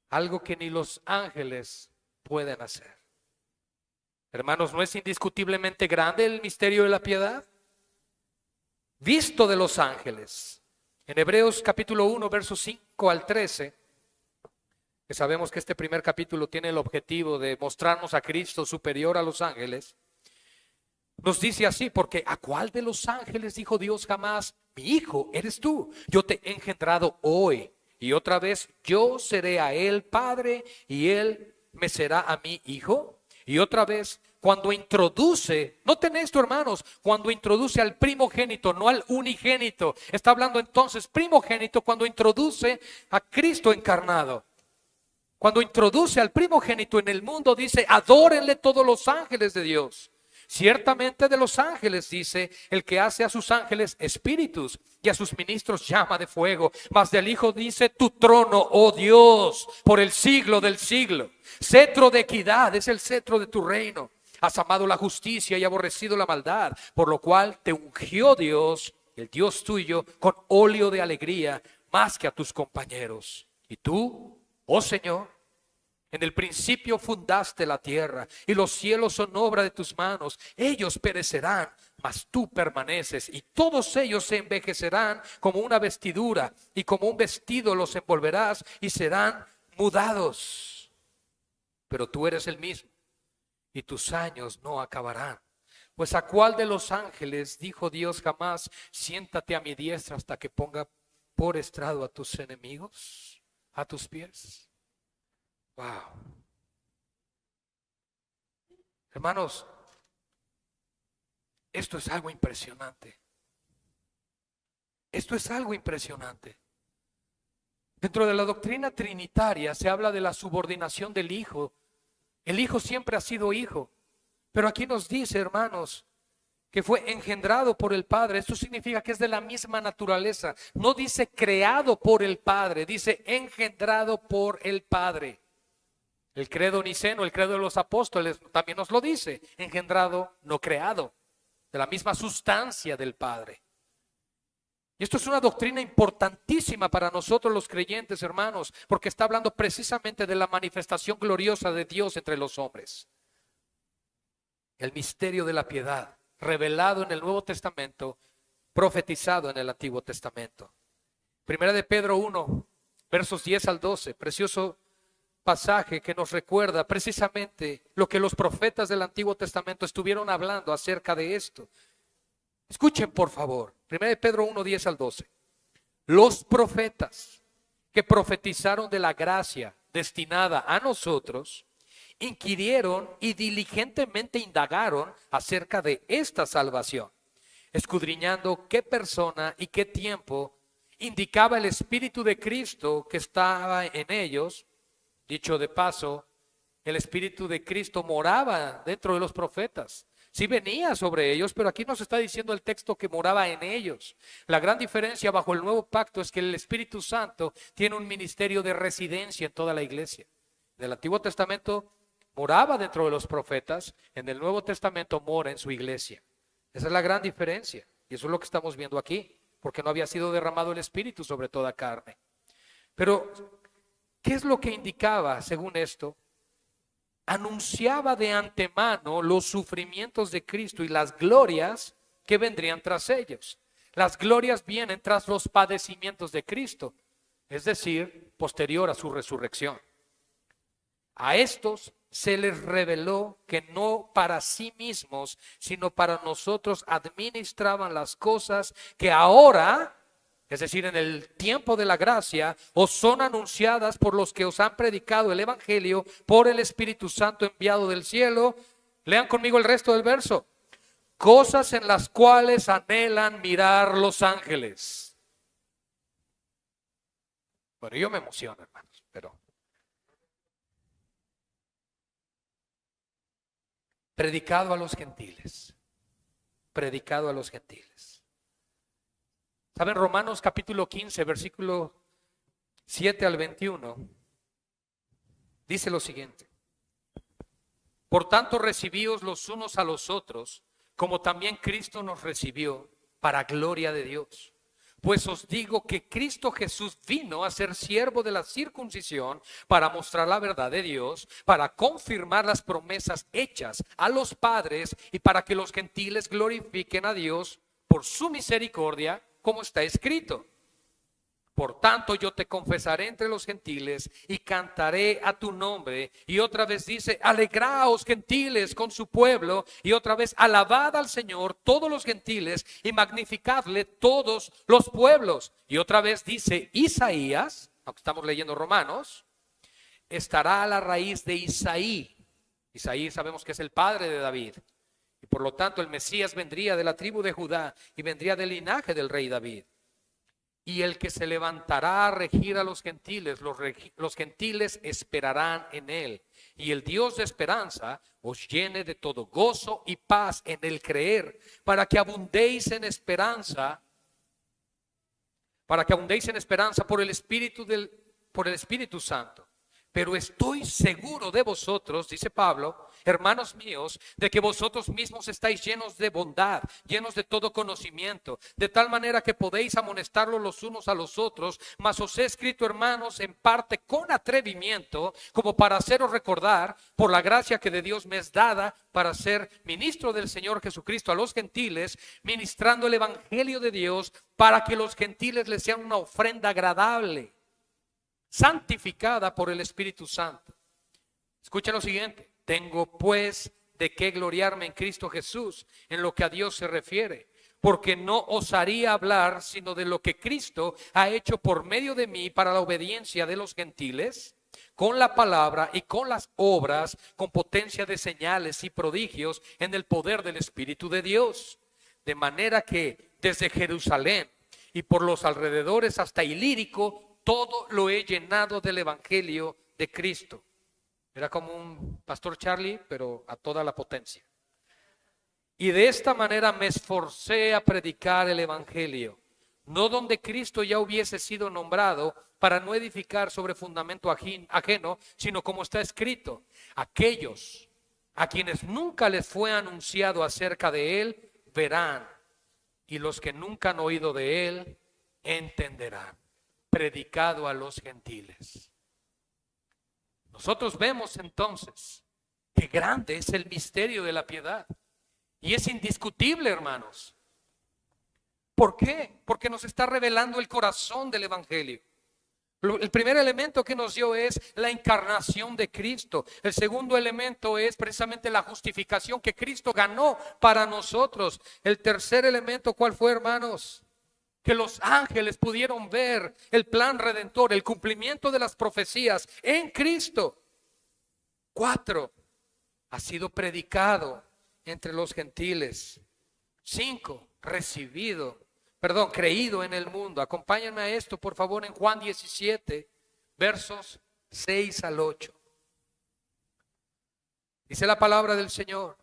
Algo que ni los ángeles pueden hacer. Hermanos, ¿no es indiscutiblemente grande el misterio de la piedad? Visto de los ángeles. En Hebreos capítulo 1, versos 5 al 13, que sabemos que este primer capítulo tiene el objetivo de mostrarnos a Cristo superior a los ángeles, nos dice así: porque ¿a cuál de los ángeles dijo Dios jamás: mi hijo eres tú, yo te he engendrado hoy? Y otra vez: yo seré a él padre y él me será a mí hijo. Y otra vez, cuando introduce, noten esto, hermanos, cuando introduce al primogénito, no al unigénito, está hablando entonces primogénito cuando introduce a Cristo encarnado. Cuando introduce al primogénito en el mundo, dice: adórenle todos los ángeles de Dios. Ciertamente de los ángeles, dice, el que hace a sus ángeles espíritus y a sus ministros llama de fuego. Mas del Hijo dice: tu trono, oh Dios, por el siglo del siglo. Cetro de equidad es el cetro de tu reino. Has amado la justicia y aborrecido la maldad, por lo cual te ungió Dios, el Dios tuyo, con óleo de alegría más que a tus compañeros. Y tú, oh Señor, en el principio fundaste la tierra y los cielos son obra de tus manos. Ellos perecerán, mas tú permaneces, y todos ellos se envejecerán como una vestidura, y como un vestido los envolverás y serán mudados. Pero tú eres el mismo, y tus años no acabarán. Pues ¿a cuál de los ángeles dijo Dios jamás: siéntate a mi diestra hasta que ponga por estrado a tus enemigos a tus pies? Wow. Hermanos, esto es algo impresionante. Esto es algo impresionante. Dentro de la doctrina trinitaria se habla de la subordinación del Hijo. El Hijo siempre ha sido Hijo. Pero aquí nos dice, hermanos, que fue engendrado por el Padre. Esto significa que es de la misma naturaleza. No dice creado por el Padre, dice engendrado por el Padre. El credo niceno, el credo de los apóstoles también nos lo dice: engendrado, no creado, de la misma sustancia del Padre. Y esto es una doctrina importantísima para nosotros los creyentes, hermanos, porque está hablando precisamente de la manifestación gloriosa de Dios entre los hombres. El misterio de la piedad, revelado en el Nuevo Testamento, profetizado en el Antiguo Testamento. Primera de Pedro 1, versos 10 al 12, precioso pasaje que nos recuerda precisamente lo que los profetas del Antiguo Testamento estuvieron hablando acerca de esto. Escuchen por favor, 1 Pedro 1, 10 al 12. Los profetas que profetizaron de la gracia destinada a nosotros, inquirieron y diligentemente indagaron acerca de esta salvación, escudriñando qué persona y qué tiempo indicaba el Espíritu de Cristo que estaba en ellos. Dicho de paso, el Espíritu de Cristo moraba dentro de los profetas. Sí venía sobre ellos, pero aquí nos está diciendo el texto que moraba en ellos. La gran diferencia bajo el nuevo pacto es que el Espíritu Santo tiene un ministerio de residencia en toda la iglesia. En el Antiguo Testamento moraba dentro de los profetas, en el Nuevo Testamento mora en su iglesia. Esa es la gran diferencia y eso es lo que estamos viendo aquí. porque no había sido derramado el Espíritu sobre toda carne. Pero, ¿qué es lo que indicaba según esto? Anunciaba de antemano los sufrimientos de Cristo y las glorias que vendrían tras ellos. Las glorias vienen tras los padecimientos de Cristo, es decir, posterior a su resurrección. A estos se les reveló que no para sí mismos, sino para nosotros administraban las cosas que ahora, es decir, en el tiempo de la gracia, os son anunciadas por los que os han predicado el Evangelio por el Espíritu Santo enviado del cielo. Lean conmigo el resto del verso. Cosas en las cuales anhelan mirar los ángeles. Bueno, yo me emociono, hermanos, pero predicado a los gentiles. Predicado a los gentiles. ¿Saben? Romanos capítulo 15, versículo 7 al 21, dice lo siguiente. Por tanto, recibíos los unos a los otros, como también Cristo nos recibió, para gloria de Dios. Pues os digo que Cristo Jesús vino a ser siervo de la circuncisión para mostrar la verdad de Dios, para confirmar las promesas hechas a los padres y para que los gentiles glorifiquen a Dios por su misericordia, como está escrito. Por tanto, yo te confesaré entre los gentiles y cantaré a tu nombre. Y otra vez dice, alegraos gentiles con su pueblo. Y otra vez, alabad al Señor todos los gentiles y magnificadle todos los pueblos. Y otra vez dice Isaías, aunque estamos leyendo Romanos, estará a la raíz de Isaí. Isaí sabemos que es el padre de David. Y por lo tanto el Mesías vendría de la tribu de Judá y vendría del linaje del rey David. Y el que se levantará a regir a los gentiles, los gentiles esperarán en él. Y el Dios de esperanza os llene de todo gozo y paz en el creer, para que abundéis en esperanza, por el Espíritu Santo. Pero estoy seguro de vosotros, dice Pablo, hermanos míos, de que vosotros mismos estáis llenos de bondad, llenos de todo conocimiento, de tal manera que podéis amonestarlos los unos a los otros. Mas os he escrito, hermanos, en parte con atrevimiento, como para haceros recordar, por la gracia que de Dios me es dada, para ser ministro del Señor Jesucristo a los gentiles, ministrando el Evangelio de Dios, para que los gentiles les sean una ofrenda agradable, santificada por el Espíritu Santo. Escucha lo siguiente. Tengo pues de qué gloriarme en Cristo Jesús en lo que a Dios se refiere, porque no osaría hablar sino de lo que Cristo ha hecho por medio de mí para la obediencia de los gentiles, con la palabra y con las obras, con potencia de señales y prodigios en el poder del Espíritu de Dios. De manera que desde Jerusalén y por los alrededores hasta Ilírico, todo lo he llenado del Evangelio de Cristo. Era como un pastor Charlie, pero a toda la potencia. Y de esta manera me esforcé a predicar el Evangelio, no donde Cristo ya hubiese sido nombrado, para no edificar sobre fundamento ajeno, sino como está escrito, aquellos a quienes nunca les fue anunciado acerca de él, verán, y los que nunca han oído de él, entenderán. Predicado a los gentiles. Nosotros vemos entonces que grande es el misterio de la piedad. Y es indiscutible, hermanos. ¿Por qué? Porque nos está revelando el corazón del Evangelio. El primer elemento que nos dio es la encarnación de Cristo. El segundo elemento es precisamente la justificación que Cristo ganó para nosotros. El tercer elemento, ¿cuál fue, hermanos? Que los ángeles pudieron ver el plan redentor, el cumplimiento de las profecías en Cristo. 4, ha sido predicado entre los gentiles. 5, creído en el mundo. Acompáñenme a esto, por favor, en Juan 17, versos 6 al 8. Dice la palabra del Señor.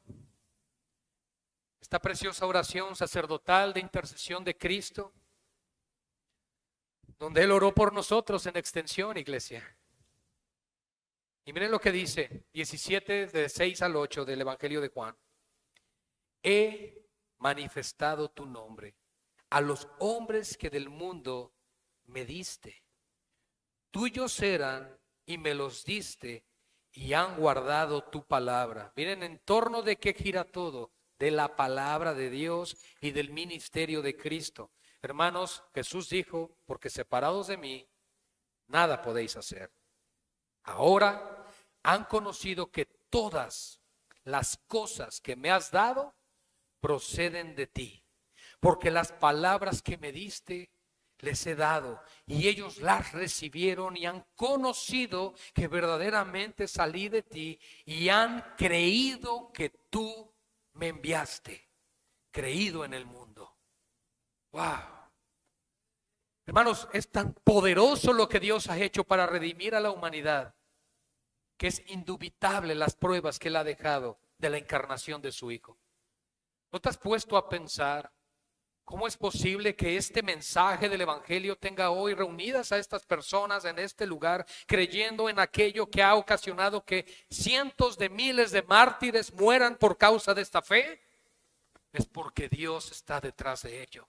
Esta preciosa oración sacerdotal de intercesión de Cristo, donde Él oró por nosotros en extensión, iglesia. Y miren lo que dice, 17 de 6 al 8 del Evangelio de Juan. He manifestado tu nombre a los hombres que del mundo me diste. Tuyos eran y me los diste y han guardado tu palabra. Miren, en torno de qué gira todo, de la palabra de Dios y del ministerio de Cristo. Hermanos, Jesús dijo, porque separados de mí, nada podéis hacer. Ahora han conocido que todas las cosas que me has dado proceden de ti, porque las palabras que me diste les he dado y ellos las recibieron y han conocido que verdaderamente salí de ti y han creído que tú me enviaste, creído en el mundo. Wow. Hermanos, es tan poderoso lo que Dios ha hecho para redimir a la humanidad, que es indubitable las pruebas que Él ha dejado de la encarnación de su Hijo. ¿No te has puesto a pensar cómo es posible que este mensaje del Evangelio tenga hoy reunidas a estas personas en este lugar, creyendo en aquello que ha ocasionado que cientos de miles de mártires mueran por causa de esta fe? Es porque Dios está detrás de ello.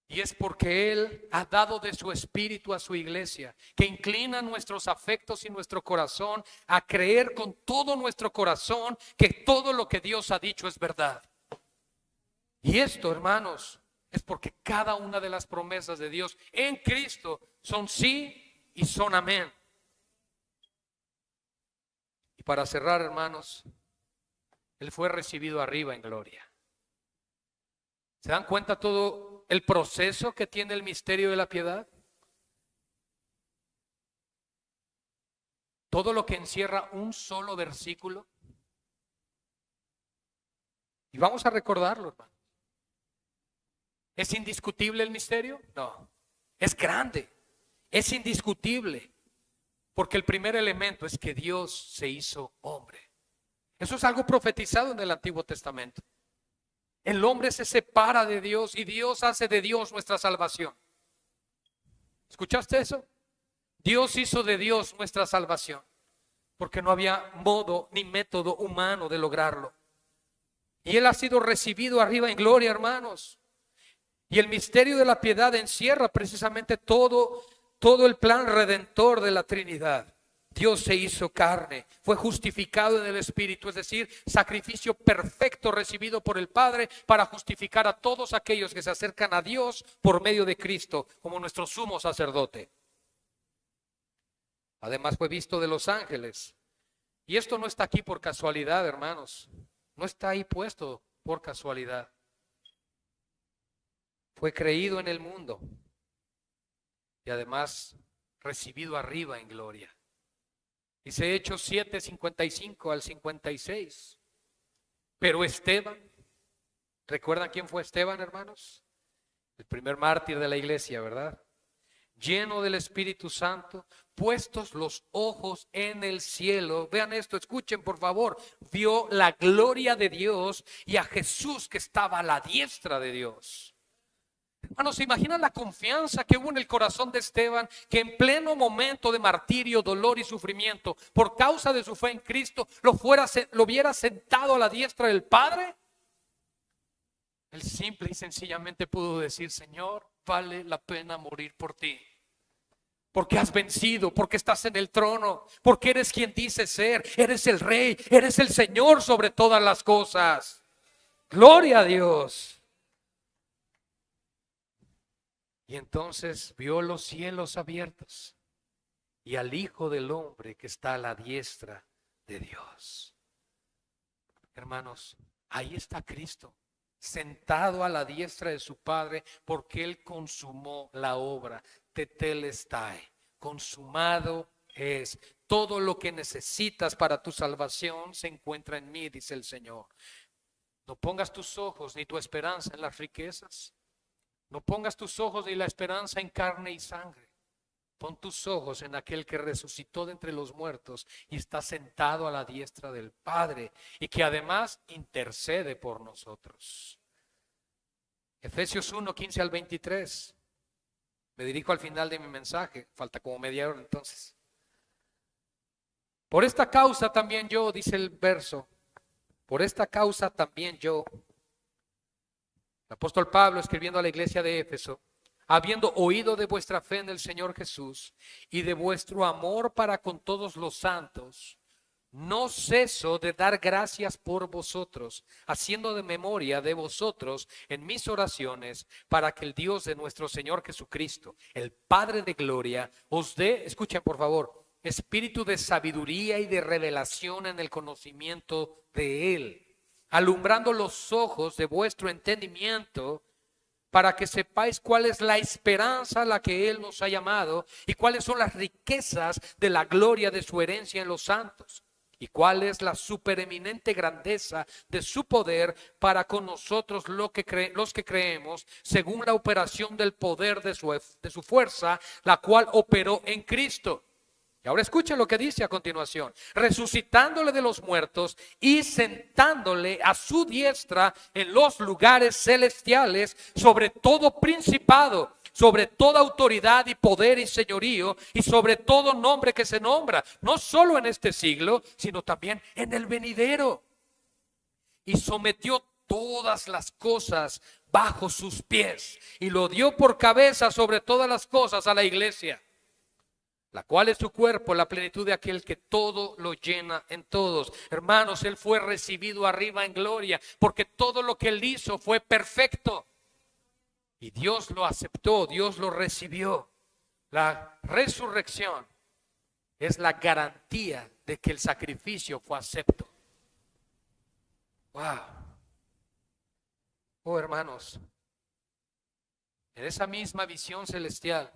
Y es porque Él ha dado de su espíritu a su iglesia, que inclina nuestros afectos y nuestro corazón a creer con todo nuestro corazón que todo lo que Dios ha dicho es verdad. Y esto, hermanos, es porque cada una de las promesas de Dios en Cristo son sí y son amén. Y para cerrar, hermanos, Él fue recibido arriba en gloria. ¿Se dan cuenta todo el proceso que tiene el misterio de la piedad? Todo lo que encierra un solo versículo. Y vamos a recordarlo, hermano. ¿Es indiscutible el misterio? No. Es grande. Es indiscutible. Porque el primer elemento es que Dios se hizo hombre. Eso es algo profetizado en el Antiguo Testamento. El hombre se separa de Dios y Dios hace de Dios nuestra salvación. ¿Escuchaste eso? Dios hizo de Dios nuestra salvación, porque no había modo ni método humano de lograrlo. Y Él ha sido recibido arriba en gloria, hermanos. Y el misterio de la piedad encierra precisamente todo el plan redentor de la Trinidad. Dios se hizo carne, fue justificado en el Espíritu, es decir, sacrificio perfecto recibido por el Padre para justificar a todos aquellos que se acercan a Dios por medio de Cristo como nuestro sumo sacerdote. Además fue visto de los ángeles. Y esto no está aquí por casualidad, hermanos. No está ahí puesto por casualidad. Fue creído en el mundo y además recibido arriba en gloria. Dice Hechos 7, 55 al 56. Pero Esteban, ¿recuerdan quién fue Esteban, hermanos? El primer mártir de la iglesia, ¿verdad? Lleno del Espíritu Santo, puestos los ojos en el cielo. Vean esto, escuchen por favor. Vio la gloria de Dios y a Jesús que estaba a la diestra de Dios. Hermanos, ¿se imaginan la confianza que hubo en el corazón de Esteban, que en pleno momento de martirio, dolor y sufrimiento, por causa de su fe en Cristo, lo viera sentado a la diestra del Padre? Él simple y sencillamente pudo decir: Señor, vale la pena morir por ti, porque has vencido, porque estás en el trono, porque eres quien dices ser, eres el Rey, eres el Señor sobre todas las cosas. Gloria a Dios. Y entonces vio los cielos abiertos y al Hijo del Hombre que está a la diestra de Dios. Hermanos, ahí está Cristo, sentado a la diestra de su Padre, porque Él consumó la obra. Tetelestai, consumado es. Todo lo que necesitas para tu salvación se encuentra en mí, dice el Señor. No pongas tus ojos ni tu esperanza en las riquezas. No pongas tus ojos ni la esperanza en carne y sangre. Pon tus ojos en aquel que resucitó de entre los muertos y está sentado a la diestra del Padre y que además intercede por nosotros. Efesios 1, 15 al 23. Me dirijo al final de mi mensaje. Falta como media hora entonces. Por esta causa también yo, dice el verso, por esta causa también yo, El apóstol Pablo, escribiendo a la iglesia de Éfeso, habiendo oído de vuestra fe en el Señor Jesús y de vuestro amor para con todos los santos, no ceso de dar gracias por vosotros, haciendo de memoria de vosotros en mis oraciones, para que el Dios de nuestro Señor Jesucristo, el Padre de gloria, os dé, escuchen por favor, espíritu de sabiduría y de revelación en el conocimiento de Él, alumbrando los ojos de vuestro entendimiento, para que sepáis cuál es la esperanza a la que Él nos ha llamado y cuáles son las riquezas de la gloria de su herencia en los santos. ¿Y cuál es la supereminente grandeza de su poder para con nosotros los que creemos, según la operación del poder de su fuerza, la cual operó en Cristo? Y ahora escuchen lo que dice a continuación: resucitándole de los muertos y sentándole a su diestra en los lugares celestiales, sobre todo principado, sobre toda autoridad y poder y señorío, y sobre todo nombre que se nombra, no solo en este siglo, sino también en el venidero. Y sometió todas las cosas bajo sus pies, y lo dio por cabeza sobre todas las cosas a la iglesia, la cual es su cuerpo, la plenitud de aquel que todo lo llena en todos. Hermanos, Él fue recibido arriba en gloria, porque todo lo que Él hizo fue perfecto. Y Dios lo aceptó, Dios lo recibió. La resurrección es la garantía de que el sacrificio fue acepto. Wow. Oh, hermanos, en esa misma visión celestial,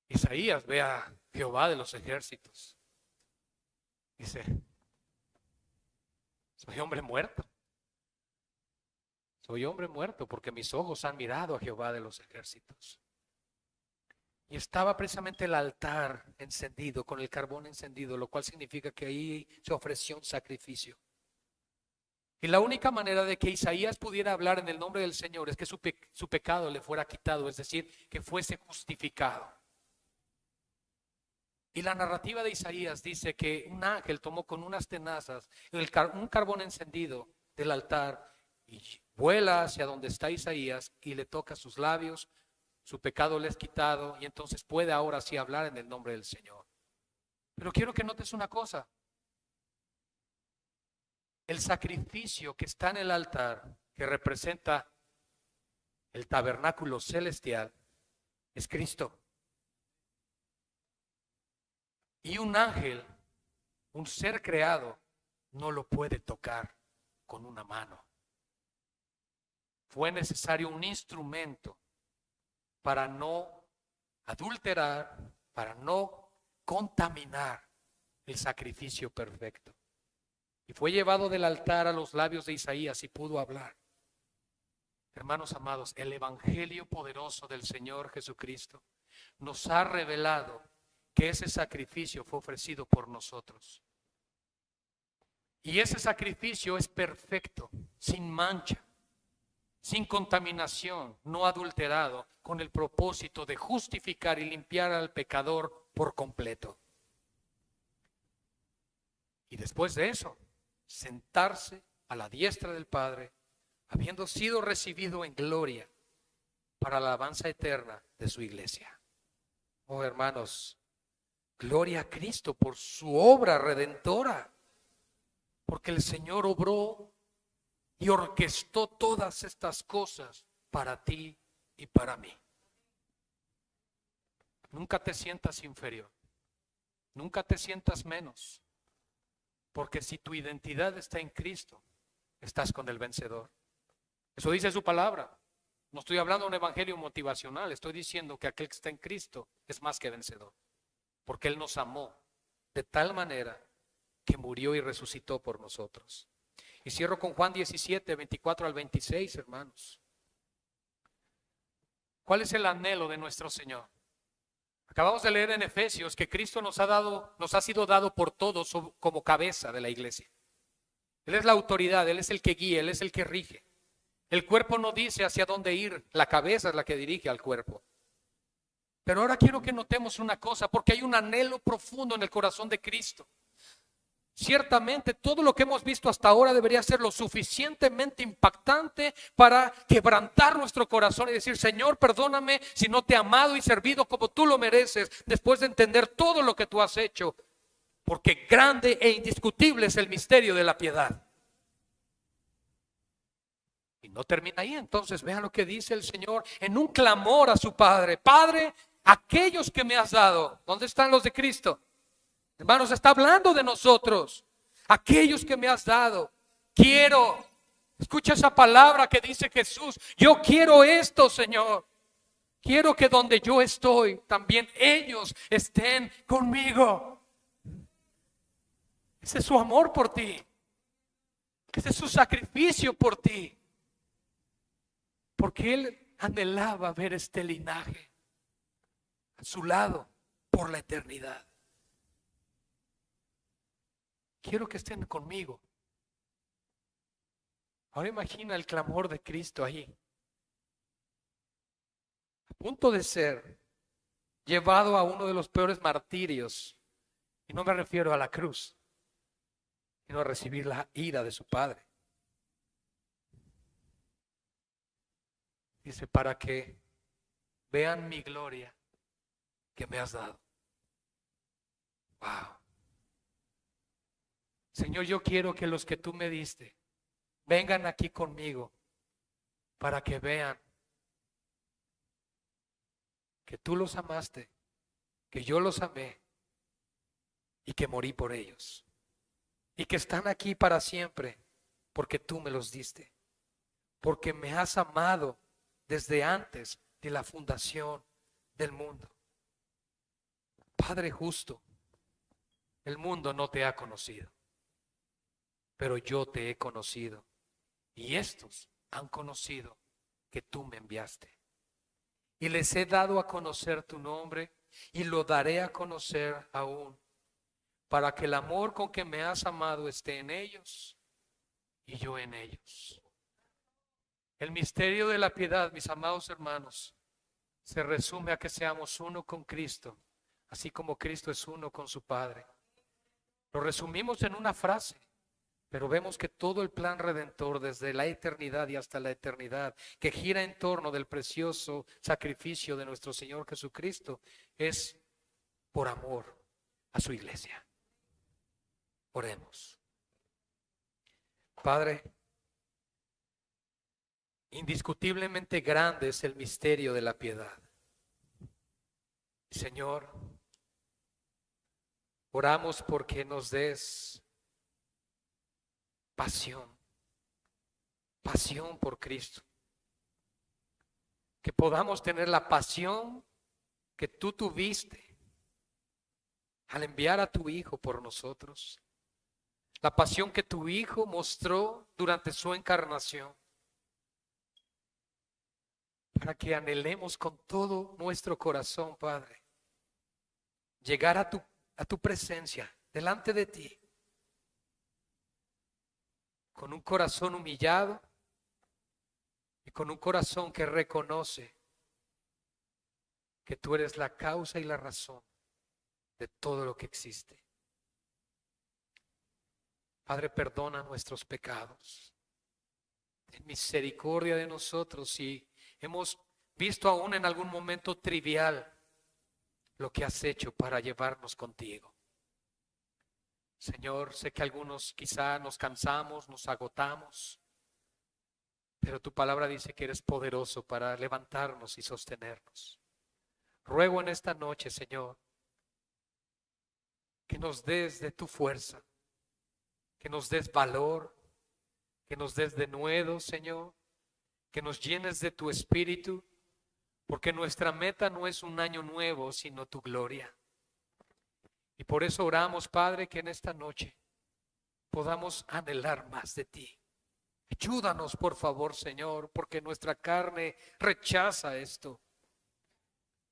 Isaías ve a Jehová de los ejércitos. Dice: soy hombre muerto. Soy hombre muerto porque mis ojos han mirado a Jehová de los ejércitos. Y estaba precisamente el altar encendido, con el carbón encendido, lo cual significa que ahí se ofreció un sacrificio. Y la única manera de que Isaías pudiera hablar en el nombre del Señor es que su pecado le fuera quitado, es decir, que fuese justificado. Y la narrativa de Isaías dice que un ángel tomó con unas tenazas un carbón encendido del altar y vuela hacia donde está Isaías y le toca sus labios, su pecado le es quitado y entonces puede ahora sí hablar en el nombre del Señor. Pero quiero que notes una cosa: el sacrificio que está en el altar, que representa el tabernáculo celestial, es Cristo. Y un ángel, un ser creado, no lo puede tocar con una mano. Fue necesario un instrumento para no adulterar, para no contaminar el sacrificio perfecto. Y fue llevado del altar a los labios de Isaías y pudo hablar. Hermanos amados, el evangelio poderoso del Señor Jesucristo nos ha revelado que ese sacrificio fue ofrecido por nosotros. Y ese sacrificio es perfecto, sin mancha, sin contaminación, no adulterado, con el propósito de justificar y limpiar al pecador por completo. Y después de eso, sentarse a la diestra del Padre, habiendo sido recibido en gloria para la alabanza eterna de su iglesia. Oh, hermanos, gloria a Cristo por su obra redentora, porque el Señor obró y orquestó todas estas cosas para ti y para mí. Nunca te sientas inferior, nunca te sientas menos, porque si tu identidad está en Cristo, estás con el vencedor. Eso dice su palabra. No estoy hablando de un evangelio motivacional, estoy diciendo que aquel que está en Cristo es más que vencedor, porque Él nos amó de tal manera que murió y resucitó por nosotros. Y cierro con Juan 17, 24 al 26, hermanos. ¿Cuál es el anhelo de nuestro Señor? Acabamos de leer en Efesios que Cristo nos ha sido dado por todos como cabeza de la iglesia. Él es la autoridad, Él es el que guía, Él es el que rige. El cuerpo no dice hacia dónde ir, la cabeza es la que dirige al cuerpo. Pero ahora quiero que notemos una cosa, porque hay un anhelo profundo en el corazón de Cristo. Ciertamente todo lo que hemos visto hasta ahora debería ser lo suficientemente impactante para quebrantar nuestro corazón y decir: Señor, perdóname si no te he amado y servido como tú lo mereces, después de entender todo lo que tú has hecho, porque grande e indiscutible es el misterio de la piedad. Y no termina ahí. Entonces vean lo que dice el Señor en un clamor a su Padre: Padre, aquellos que me has dado. ¿Dónde están los de Cristo? Hermanos, está hablando de nosotros. Aquellos que me has dado, quiero. Escucha esa palabra que dice Jesús: yo quiero esto, Señor. Quiero que donde yo estoy, también ellos estén conmigo. Ese es su amor por ti. Ese es su sacrificio por ti. Porque Él anhelaba ver este linaje a su lado por la eternidad. Quiero que estén conmigo. Ahora imagina el clamor de Cristo ahí, a punto de ser llevado a uno de los peores martirios. Y no me refiero a la cruz, sino a recibir la ira de su Padre. Dice: para que vean mi gloria que me has dado. Wow. Señor, yo quiero que los que tú me diste vengan aquí conmigo para que vean que tú los amaste, que yo los amé y que morí por ellos, y que están aquí para siempre porque tú me los diste, porque me has amado desde antes de la fundación del mundo. Padre justo, el mundo no te ha conocido, pero yo te he conocido, y estos han conocido que tú me enviaste. Y les he dado a conocer tu nombre, y lo daré a conocer aún, para que el amor con que me has amado esté en ellos y yo en ellos. El misterio de la piedad, mis amados hermanos, se resume a que seamos uno con Cristo, así como Cristo es uno con su Padre. Lo resumimos en una frase, pero vemos que todo el plan redentor desde la eternidad y hasta la eternidad, que gira en torno del precioso sacrificio de nuestro Señor Jesucristo, es por amor a su iglesia. Oremos. Padre, indiscutiblemente grande es el misterio de la piedad. Señor, oramos porque nos des pasión por Cristo. Que podamos tener la pasión que tú tuviste al enviar a tu Hijo por nosotros. La pasión que tu Hijo mostró durante su encarnación. Para que anhelemos con todo nuestro corazón, Padre, llegar a tu presencia, delante de ti, con un corazón humillado y con un corazón que reconoce que tú eres la causa y la razón de todo lo que existe. Padre, perdona nuestros pecados. Ten misericordia de nosotros si hemos visto aún en algún momento trivial lo que has hecho para llevarnos contigo. Señor, sé que algunos quizá nos cansamos, nos agotamos, pero tu palabra dice que eres poderoso para levantarnos y sostenernos. Ruego en esta noche, Señor, que nos des de tu fuerza, que nos des valor, que nos des denuedo, Señor, que nos llenes de tu espíritu, porque nuestra meta no es un año nuevo, sino tu gloria. Y por eso oramos, Padre, que en esta noche podamos anhelar más de ti. Ayúdanos, por favor, Señor, porque nuestra carne rechaza esto.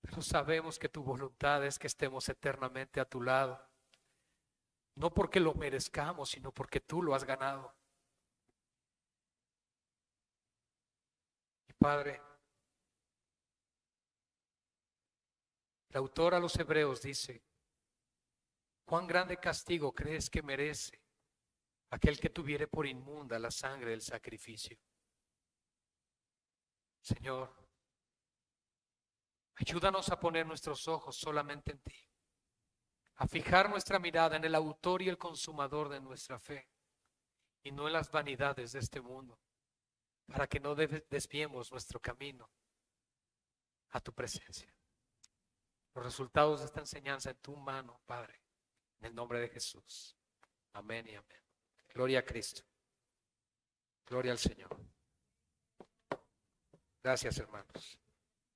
Pero sabemos que tu voluntad es que estemos eternamente a tu lado. No porque lo merezcamos, sino porque tú lo has ganado. Y Padre, el autor a los Hebreos dice ¿Cuán grande castigo crees que merece aquel que tuviere por inmunda la sangre del sacrificio? Señor, ayúdanos a poner nuestros ojos solamente en ti, a fijar nuestra mirada en el autor y el consumador de nuestra fe y no en las vanidades de este mundo, para que no desviemos nuestro camino a tu presencia. Los resultados de esta enseñanza en tu mano, Padre, en el nombre de Jesús. Amén y amén. Gloria a Cristo. Gloria al Señor. Gracias, hermanos.